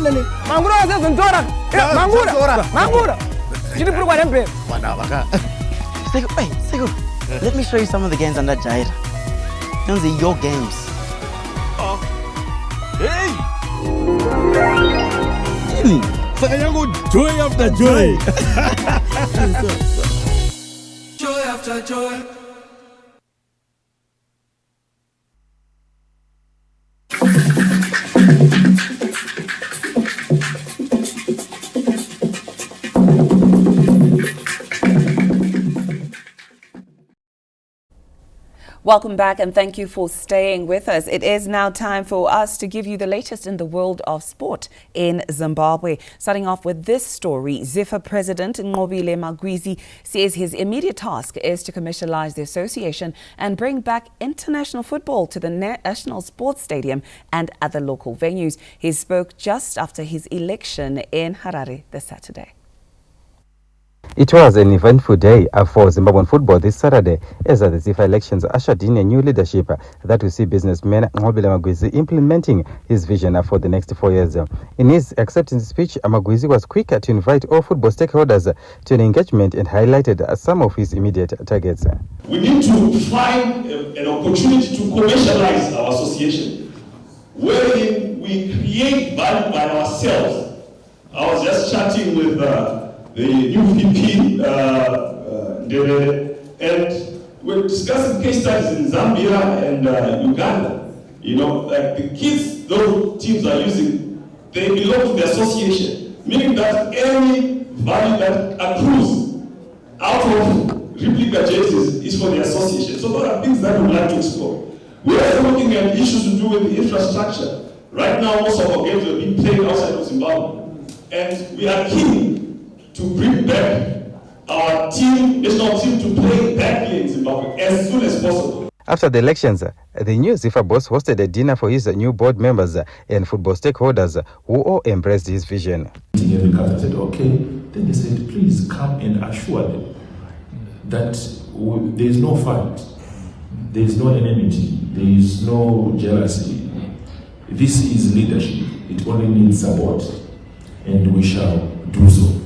Nene. Mangura zezontora. Mangura. Chini puru kwa rempe. Wana baka. Sego. Let me show you some of the games under Jaira. Those are your games. Hey, Saka yangu joy after joy. Joy after joy. Welcome back and thank you for staying with us. It is now time for us to give you the latest in the world of sport in Zimbabwe. Starting off with this story, ZIFA President Nqobile Magwizi says his immediate task is to commercialize the association and bring back international football to the National Sports Stadium and other local venues. He spoke just after his election in Harare this Saturday. It was an eventful day for Zimbabwean football this Saturday as the ZIFA elections ushered in a new leadership that will see businessman Nqobile Magwizi implementing his vision for the next 4 years. In his acceptance speech, Magwizi was quick to invite all football stakeholders to an engagement and highlighted some of his immediate targets. We need to find an opportunity to commercialize our association, wherein we create value by ourselves. I was just chatting with the new VP, and we're discussing case studies in Zambia and Uganda. You know, like the kids those teams are using, they belong to the association, meaning that any value that accrues out of replica jerseys is for the association. So those are things that we would like to explore. We're also looking at issues to do with the infrastructure. Right now, most of our games are being played outside of Zimbabwe, and we are keen to bring back our national team to play back here in Zimbabwe as soon as possible. After the elections, the new ZIFA boss hosted a dinner for his new board members and football stakeholders who all embraced his vision. Every captain said, okay. Then they said, please come and assure them that there is no fight, there is no enmity, there is no jealousy. This is leadership. It only needs support, and we shall do so.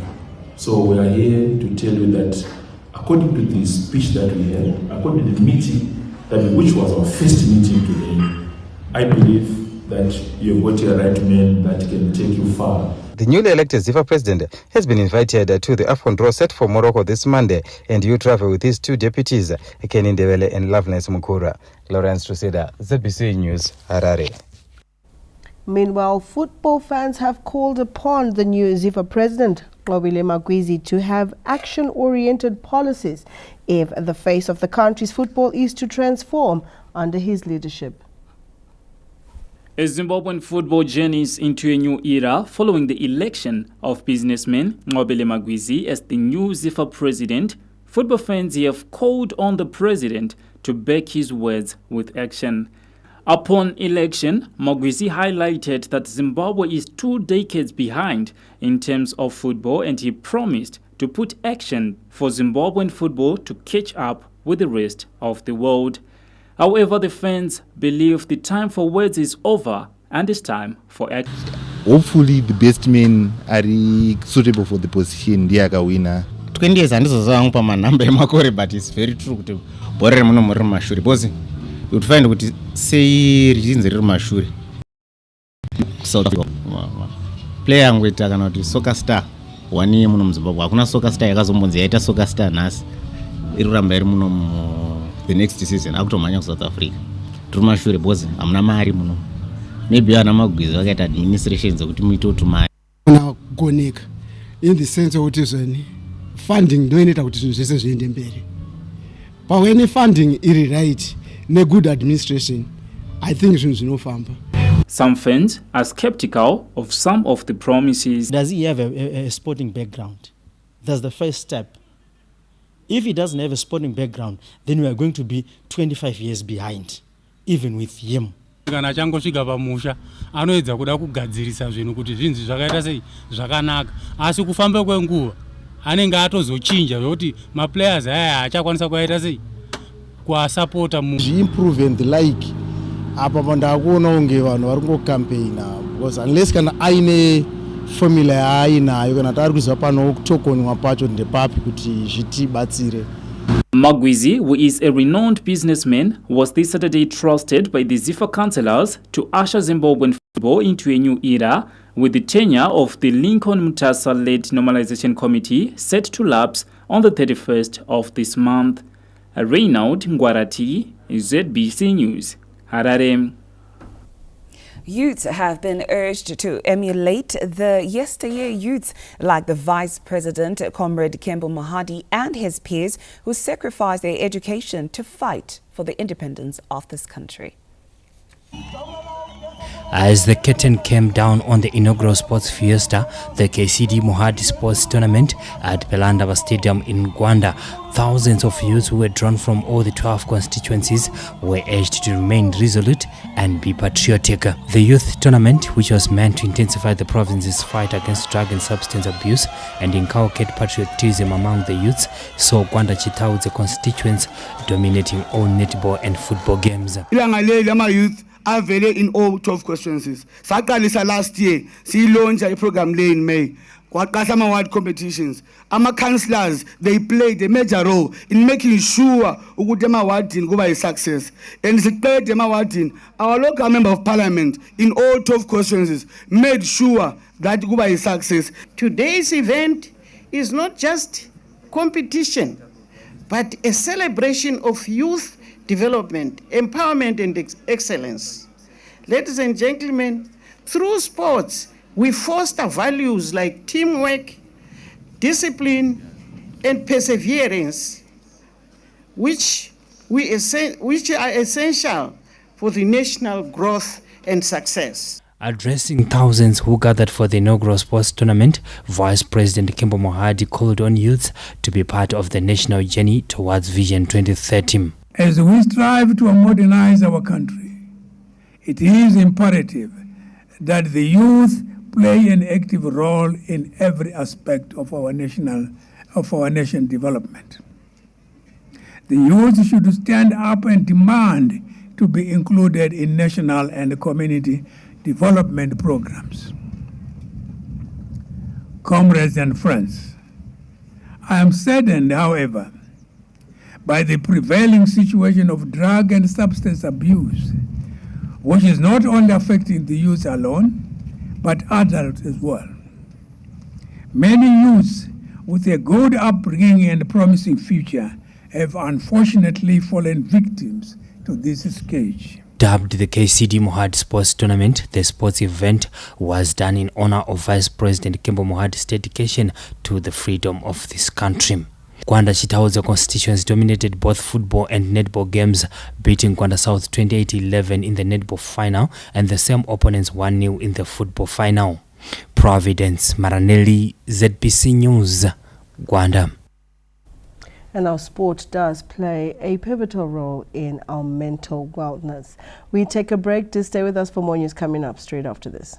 So we are here to tell you that according to the speech that we had, according to the meeting, which was our first meeting today, I believe that you've got a right man that can take you far. The newly elected ZIFA president has been invited to the AFCON draw set for Morocco this Monday, and you travel with his two deputies, Kenny Ndebele and Loveness Mukura. Lawrence Truseda, ZBC News, Harare. Meanwhile, football fans have called upon the new ZIFA president, Nqobile Magwizi, to have action-oriented policies if the face of the country's football is to transform under his leadership. As Zimbabwean football journeys into a new era following the election of businessman Nqobile Magwizi as the new ZIFA president, football fans have called on the president to back his words with action. Upon election, Magwizi highlighted that Zimbabwe is 2 decades behind in terms of football, and he promised to put action for Zimbabwean football to catch up with the rest of the world. However, the fans believe the time for words is over and it's time for action. Hopefully the best men are suitable for the position. Ndiaka winner. 20 years andizozangu pamanhamba emakore, but it's very true kuti bhora remuno muri mumashure because you would find kuti sei richinzi riri mumashure. South Africa player angoita kana kuti soccer star one year muno muZimbabwe hakuna soccer star yakazombonzi yaita soccer star nhasi iri kuramba iri muno the next season akutomhanya kuSouth Africa. Tiri mumashure because hamuna mari muno. Maybe ana Magwizi vakaita administration dzekuti muite kuti mari kana kugoneka in the sense kuti zveni funding ndoinoita kuti zvinhu zvese zviende mberi. But when funding iri right ne good administration, I think zvinhu zvinofamba. Some fans are skeptical of some of the promises. Does he have a sporting background? That's the first step. If he doesn't have a sporting background, then we are going to be 25 years behind, even with him. Kana achangosvika pamusha anoedza kuda kugadzirisa zvinhu kuti zvinzi zvakaita sei zvakanaka, asi kufamba kwenguva anenge atozochinja zvokuti maplayers aya achakwanisa kuaita sei kuasapota improve and the like. Apa pandakuona unge vanhu vari kungocampaigna because unless kana aine formula yaainayo kana tari kuziva pano kutokonywa pacho ndepapi kuti zvitibatsire. Magwizi, who is a renowned businessman, was this Saturday trusted by the ZIFA councillors to usher Zimbabwean football into a new era with the tenure of the Lincoln Mutasa-led Normalization Committee set to lapse on the 31st of this month. Reynold Ngwarati, ZBC News, Harare. Youths have been urged to emulate the yesteryear youths like the Vice President, Comrade Kembo Mohadi, and his peers who sacrificed their education to fight for the independence of this country. As the curtain came down on the inaugural sports fiesta, the KCD Mohadi Sports Tournament at Pelandaba Stadium in Gwanda, thousands of youths who were drawn from all the 12 constituencies were urged to remain resolute and be patriotic. The youth tournament, which was meant to intensify the province's fight against drug and substance abuse and inculcate patriotism among the youths, saw Gwanda Chitau's constituents dominating all netball and football games. Youth are very in all 12 constituencies. Sakalisa last year, see launch a program lay in May. Some award competitions. Our councillors, they played a major role in making sure Ugudema Wadin go by success. And our local member of parliament in all 12 constituencies made sure that go by success. Today's event is not just competition, but a celebration of youth development, empowerment, and excellence. Ladies and gentlemen, through sports, we foster values like teamwork, discipline, and perseverance, which are essential for the national growth and success. Addressing thousands who gathered for the inaugural sports tournament, Vice President Kembo Mohadi called on youths to be part of the national journey towards Vision 2030. As we strive to modernize our country, it is imperative that the youth play an active role in every aspect of our nation development. The youth should stand up and demand to be included in national and community development programs. Comrades and friends, I am saddened, however, by the prevailing situation of drug and substance abuse, which is not only affecting the youth alone, but adults as well. Many youths with a good upbringing and promising future have unfortunately fallen victims to this scourge. Dubbed the KCD Mohadi Sports Tournament, the sports event was done in honor of Vice President Kembo Mohadi's dedication to the freedom of this country. Gwanda Chitauza constituents dominated both football and netball games, beating Gwanda South 28-11 in the netball final and the same opponents 1-0 in the football final. Providence Maranelli, ZBC News, Gwanda. And our sport does play a pivotal role in our mental wellness. We take a break to stay with us for more news coming up straight after this.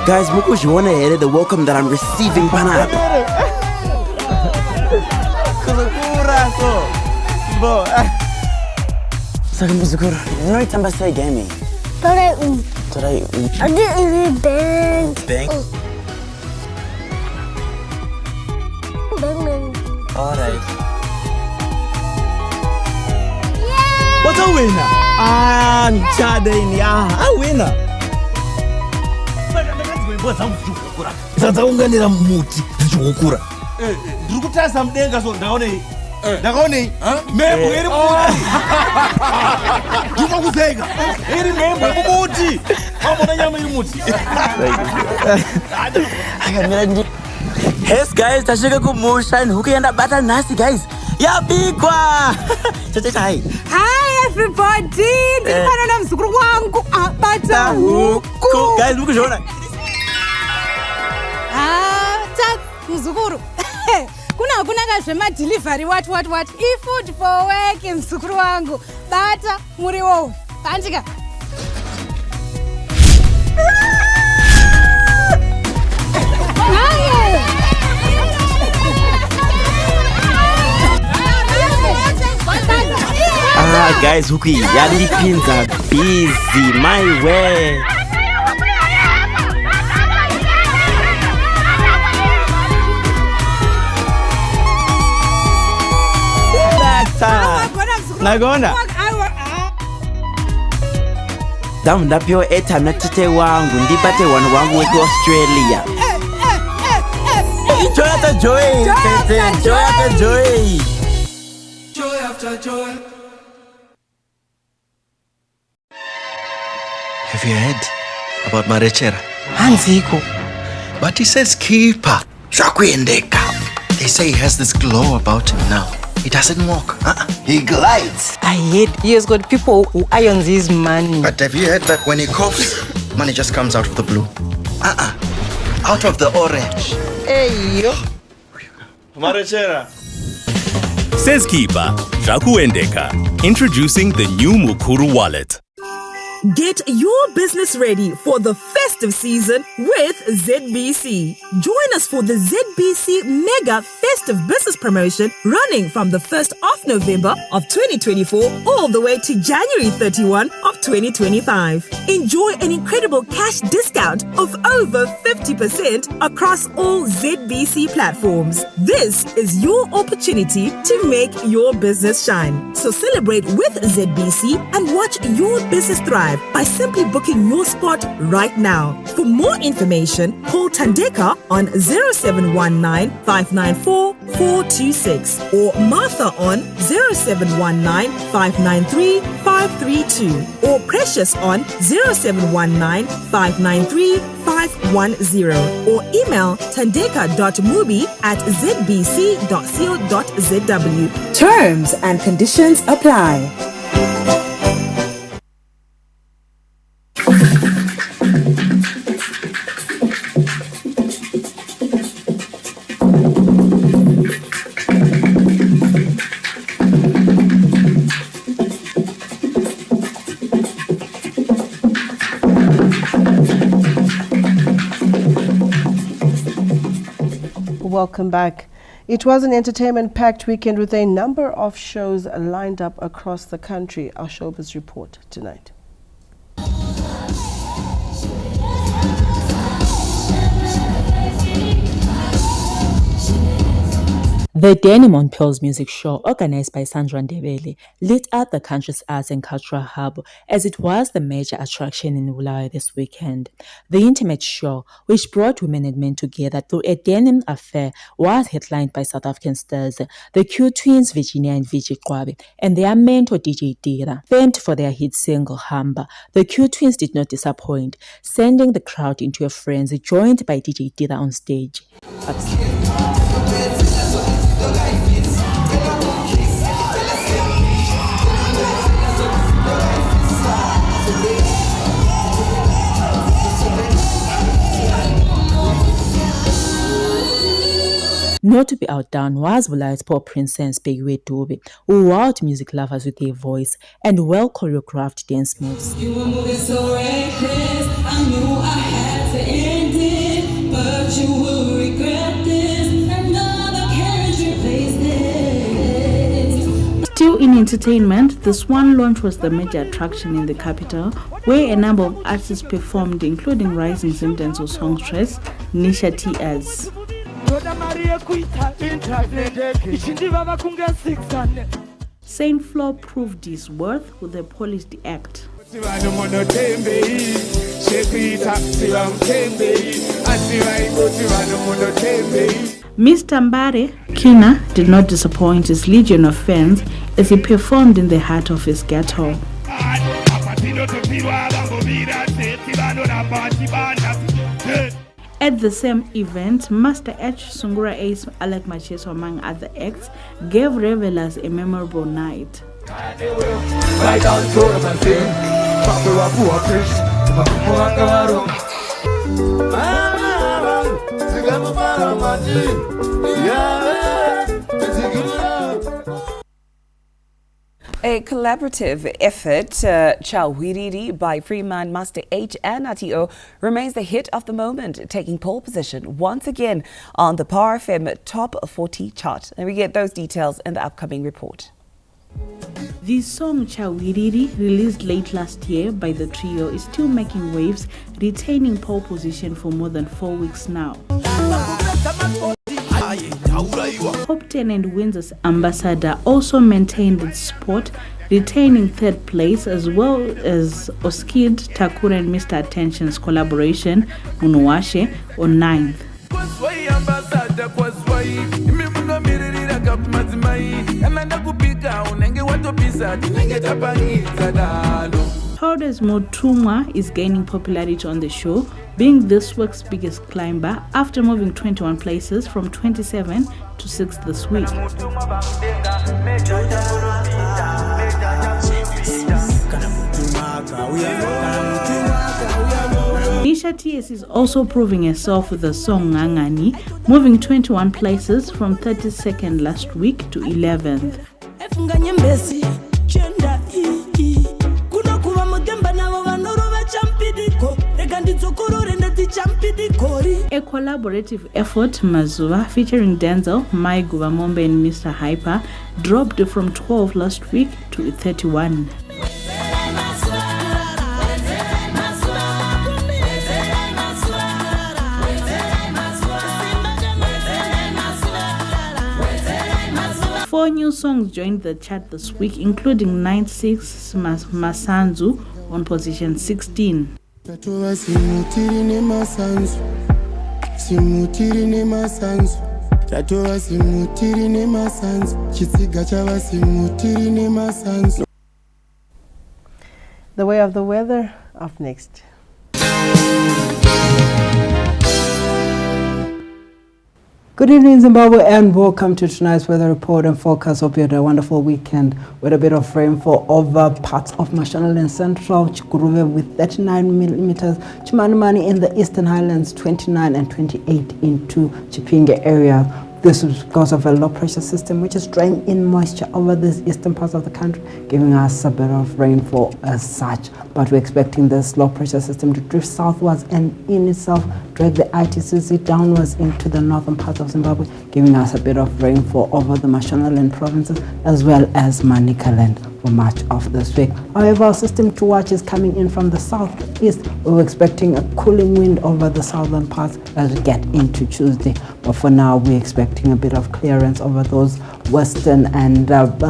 Guys, mukuzviona here the welcome that I'm receiving panapa. Saka muzukuru, ndinoitamba sei game? Today. I didn't bang. Alright. What's a winner? A winner. Tadzaunganira muti zvichokura. Ndiri kutarisa mudenga so ndaonei. Ndakaonei membo iri muti. Ndinokuzenga. Iri membo muti. Pamona nyama iri muti. Yes guys, tasvika kumusha and huku yandabata nhasi guys. Yabikwa. Hi everybody. Ndipana na mzukuru wangu abata huku. Guys, mukuzviona. Mzukuru. Kuna zvema delivery what e-food for work mzukuru wangu. Bata muriwo. Bandika. guys huku yandipinza busy my way. Nagona damu ndapewa airtime na tete wangu ndipate wanu wangu weki Australia. Joy after joy, joy after joy. Joy after joy. Have you heard about Marechera? Hanziko. But he says keeper. They say he has this glow about him now. He doesn't walk. He glides. I hate he has got people who iron his money. But have you heard that when he coughs, money just comes out of the blue? Out of the orange. Hey yo. Marechera. Says Keeper, Shakuendeka. Introducing the new Mukuru wallet. Get your business ready for the festive season with ZBC. Join us for the ZBC Mega Festive Business Promotion running from the 1st of November of 2024 all the way to January 31 of 2025. Enjoy an incredible cash discount of over 50% across all ZBC platforms. This is your opportunity to make your business shine. So celebrate with ZBC and watch your business thrive by simply booking your spot right now. For more information, call Tandeka on 0719 594 426 or Martha on 0719 593 532 or Precious on 0719 593 510 or email tandeka.mubi@zbc.co.zw. Terms and conditions apply. Welcome back. It was an entertainment-packed weekend with a number of shows lined up across the country. Our showbiz report tonight. The Denim on Pearls music show, organized by Sandra Ndebele, lit up the country's arts and cultural hub as it was the major attraction in Bulawayo this weekend. The intimate show, which brought women and men together through a denim affair, was headlined by South African stars, the Q twins Virginia and Vijay Kwabe, and their mentor DJ Dira. Famed for their hit single Hamba, the Q twins did not disappoint, sending the crowd into a frenzy, joined by DJ Dira on stage. Not to be outdone was Bulawayo's pop princess Pegiwe Dube, who wowed music lovers with her voice and well-choreographed dance moves. You were moving so reckless, I knew I had to end it, but you will regret this, another carriage replaced this. Still in entertainment, the Swan launch was the major attraction in the capital, where a number of artists performed, including rising Zimdanso songstress Nisha T.S. Saint Flo proved his worth with a polished act. Mr. Mbare Kina did not disappoint his legion of fans as he performed in the heart of his ghetto. At the same event, Master H. Sungura Ace, Alec Macheso, among other acts, gave revelers a memorable night. A collaborative effort, Chawiriri by Freeman, Master H and Atio, remains the hit of the moment, taking pole position once again on the Power FM Top 40 chart. And we get those details in the upcoming report. The song Chawiriri, released late last year by the trio, is still making waves, retaining pole position for more than 4 weeks now. Hopton and Windsor's Ambassador also maintained its spot, retaining 3rd place, as well as Oskid, Takura and Mr. Attention's collaboration, Unwashe, on 9th. Torres Motumwa is gaining popularity on the show, being this week's biggest climber after moving 21 places from 27 to 6th this week. Nisha TS is also proving herself with the song Ngangani, moving 21 places from 32nd last week to 11th. A collaborative effort, Mazuva, featuring Denzel, Mai Guvamombe and Mr. Hyper, dropped from 12 last week to 31. Four new songs joined the chart this week, including 96's Masanzu on position 16. The way of the weather, up next. Good evening, Zimbabwe, and welcome to tonight's weather report and forecast. Hope you had a wonderful weekend with a bit of rainfall over parts of Mashonaland and Central, Chikuruve with 39 millimeters, Chimanimani in the Eastern Highlands 29 and 28 into Chipinge area. This is because of a low pressure system which is drawing in moisture over these eastern parts of the country, giving us a bit of rainfall as such. But we're expecting this low pressure system to drift southwards and in itself drag the ITCZ downwards into the northern parts of Zimbabwe, giving us a bit of rainfall over the Mashonaland provinces as well as Manicaland for much of this week. However, our system to watch is coming in from the southeast. We're expecting a cooling wind over the southern parts as we get into Tuesday. But for now, we're expecting a bit of clearance over those western and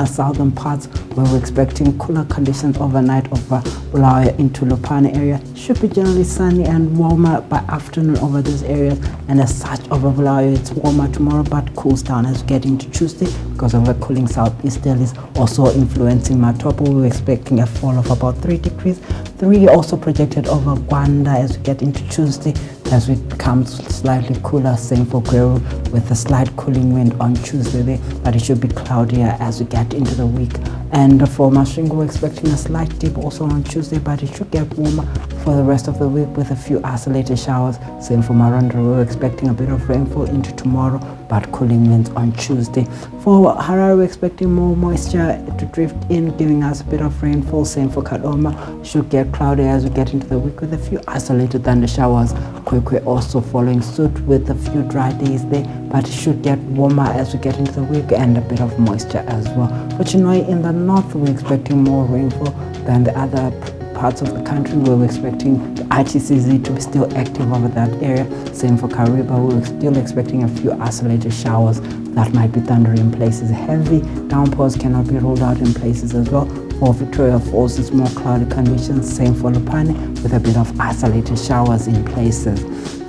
southern parts, where we're expecting cooler conditions overnight over Bulawayo into Lupane area. Should be generally sunny and warmer by afternoon over these areas, and as such over Bulawayo it's warmer tomorrow but cools down as we get into Tuesday because of a cooling southeasterlies also influencing Matopo. We're expecting a fall of about 3 degrees. 3 also projected over Gwanda as we get into Tuesday, as it becomes slightly cooler. Same for Gweru with a slight cooling wind on Tuesday there, but it should be cloudier as we get into the week. And for Masvingo, we're expecting a slight dip also on Tuesday, but it should get warmer for the rest of the week with a few isolated showers. Same for Marandra, we're expecting a bit of rainfall into tomorrow, but cooling winds on Tuesday. For Harare, we're expecting more moisture to drift in, giving us a bit of rainfall. Same for Kadoma, should get cloudy as we get into the week with a few isolated thunder showers. Kwekwe also following suit with a few dry days there, but it should get warmer as we get into the week and a bit of moisture as well. For Chinhoyi in the north, we're expecting more rainfall than the other parts of the country, where we're expecting the ITCZ to be still active over that area. Same for Kariba, we're still expecting a few isolated showers that might be thundering in places. Heavy downpours cannot be ruled out in places as well. For Victoria Falls, it's more cloudy conditions. Same for Lupane with a bit of isolated showers in places.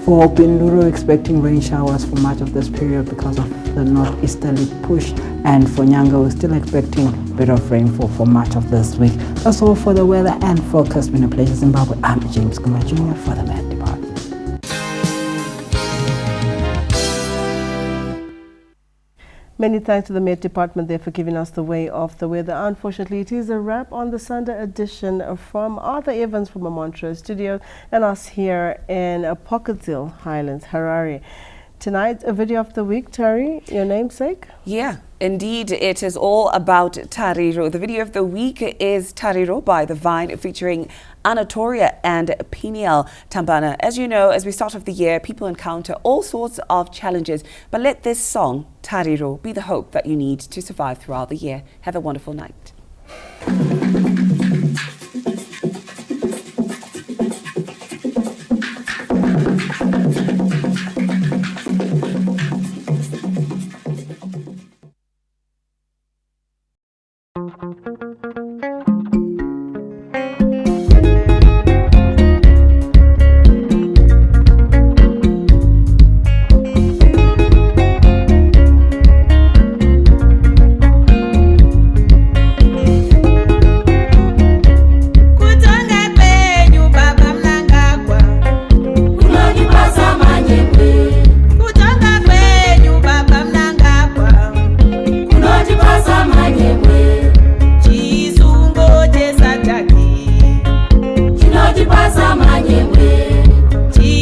For Pinduru, expecting rain showers for much of this period because of the northeasterly push. And for Nyanga, we're still expecting a bit of rainfall for much of this week. That's all for the weather and forecast. Been a pleasure, Zimbabwe. I'm James Kuma Jr. for the Met Department. Many thanks to the Met Department there for giving us the way of the weather. Unfortunately, it is a wrap on the Sunday edition from Arthur Evans from a Montreux studio and us here in Pocketville Highlands, Harare. Tonight, a video of the week, Tari, your namesake? Yeah, indeed, it is all about Tariro. The video of the week is Tariro by The Vine, featuring Anatolia and Peniel Tambana. As you know, as we start off the year, people encounter all sorts of challenges, but let this song, Tariro, be the hope that you need to survive throughout the year. Have a wonderful night.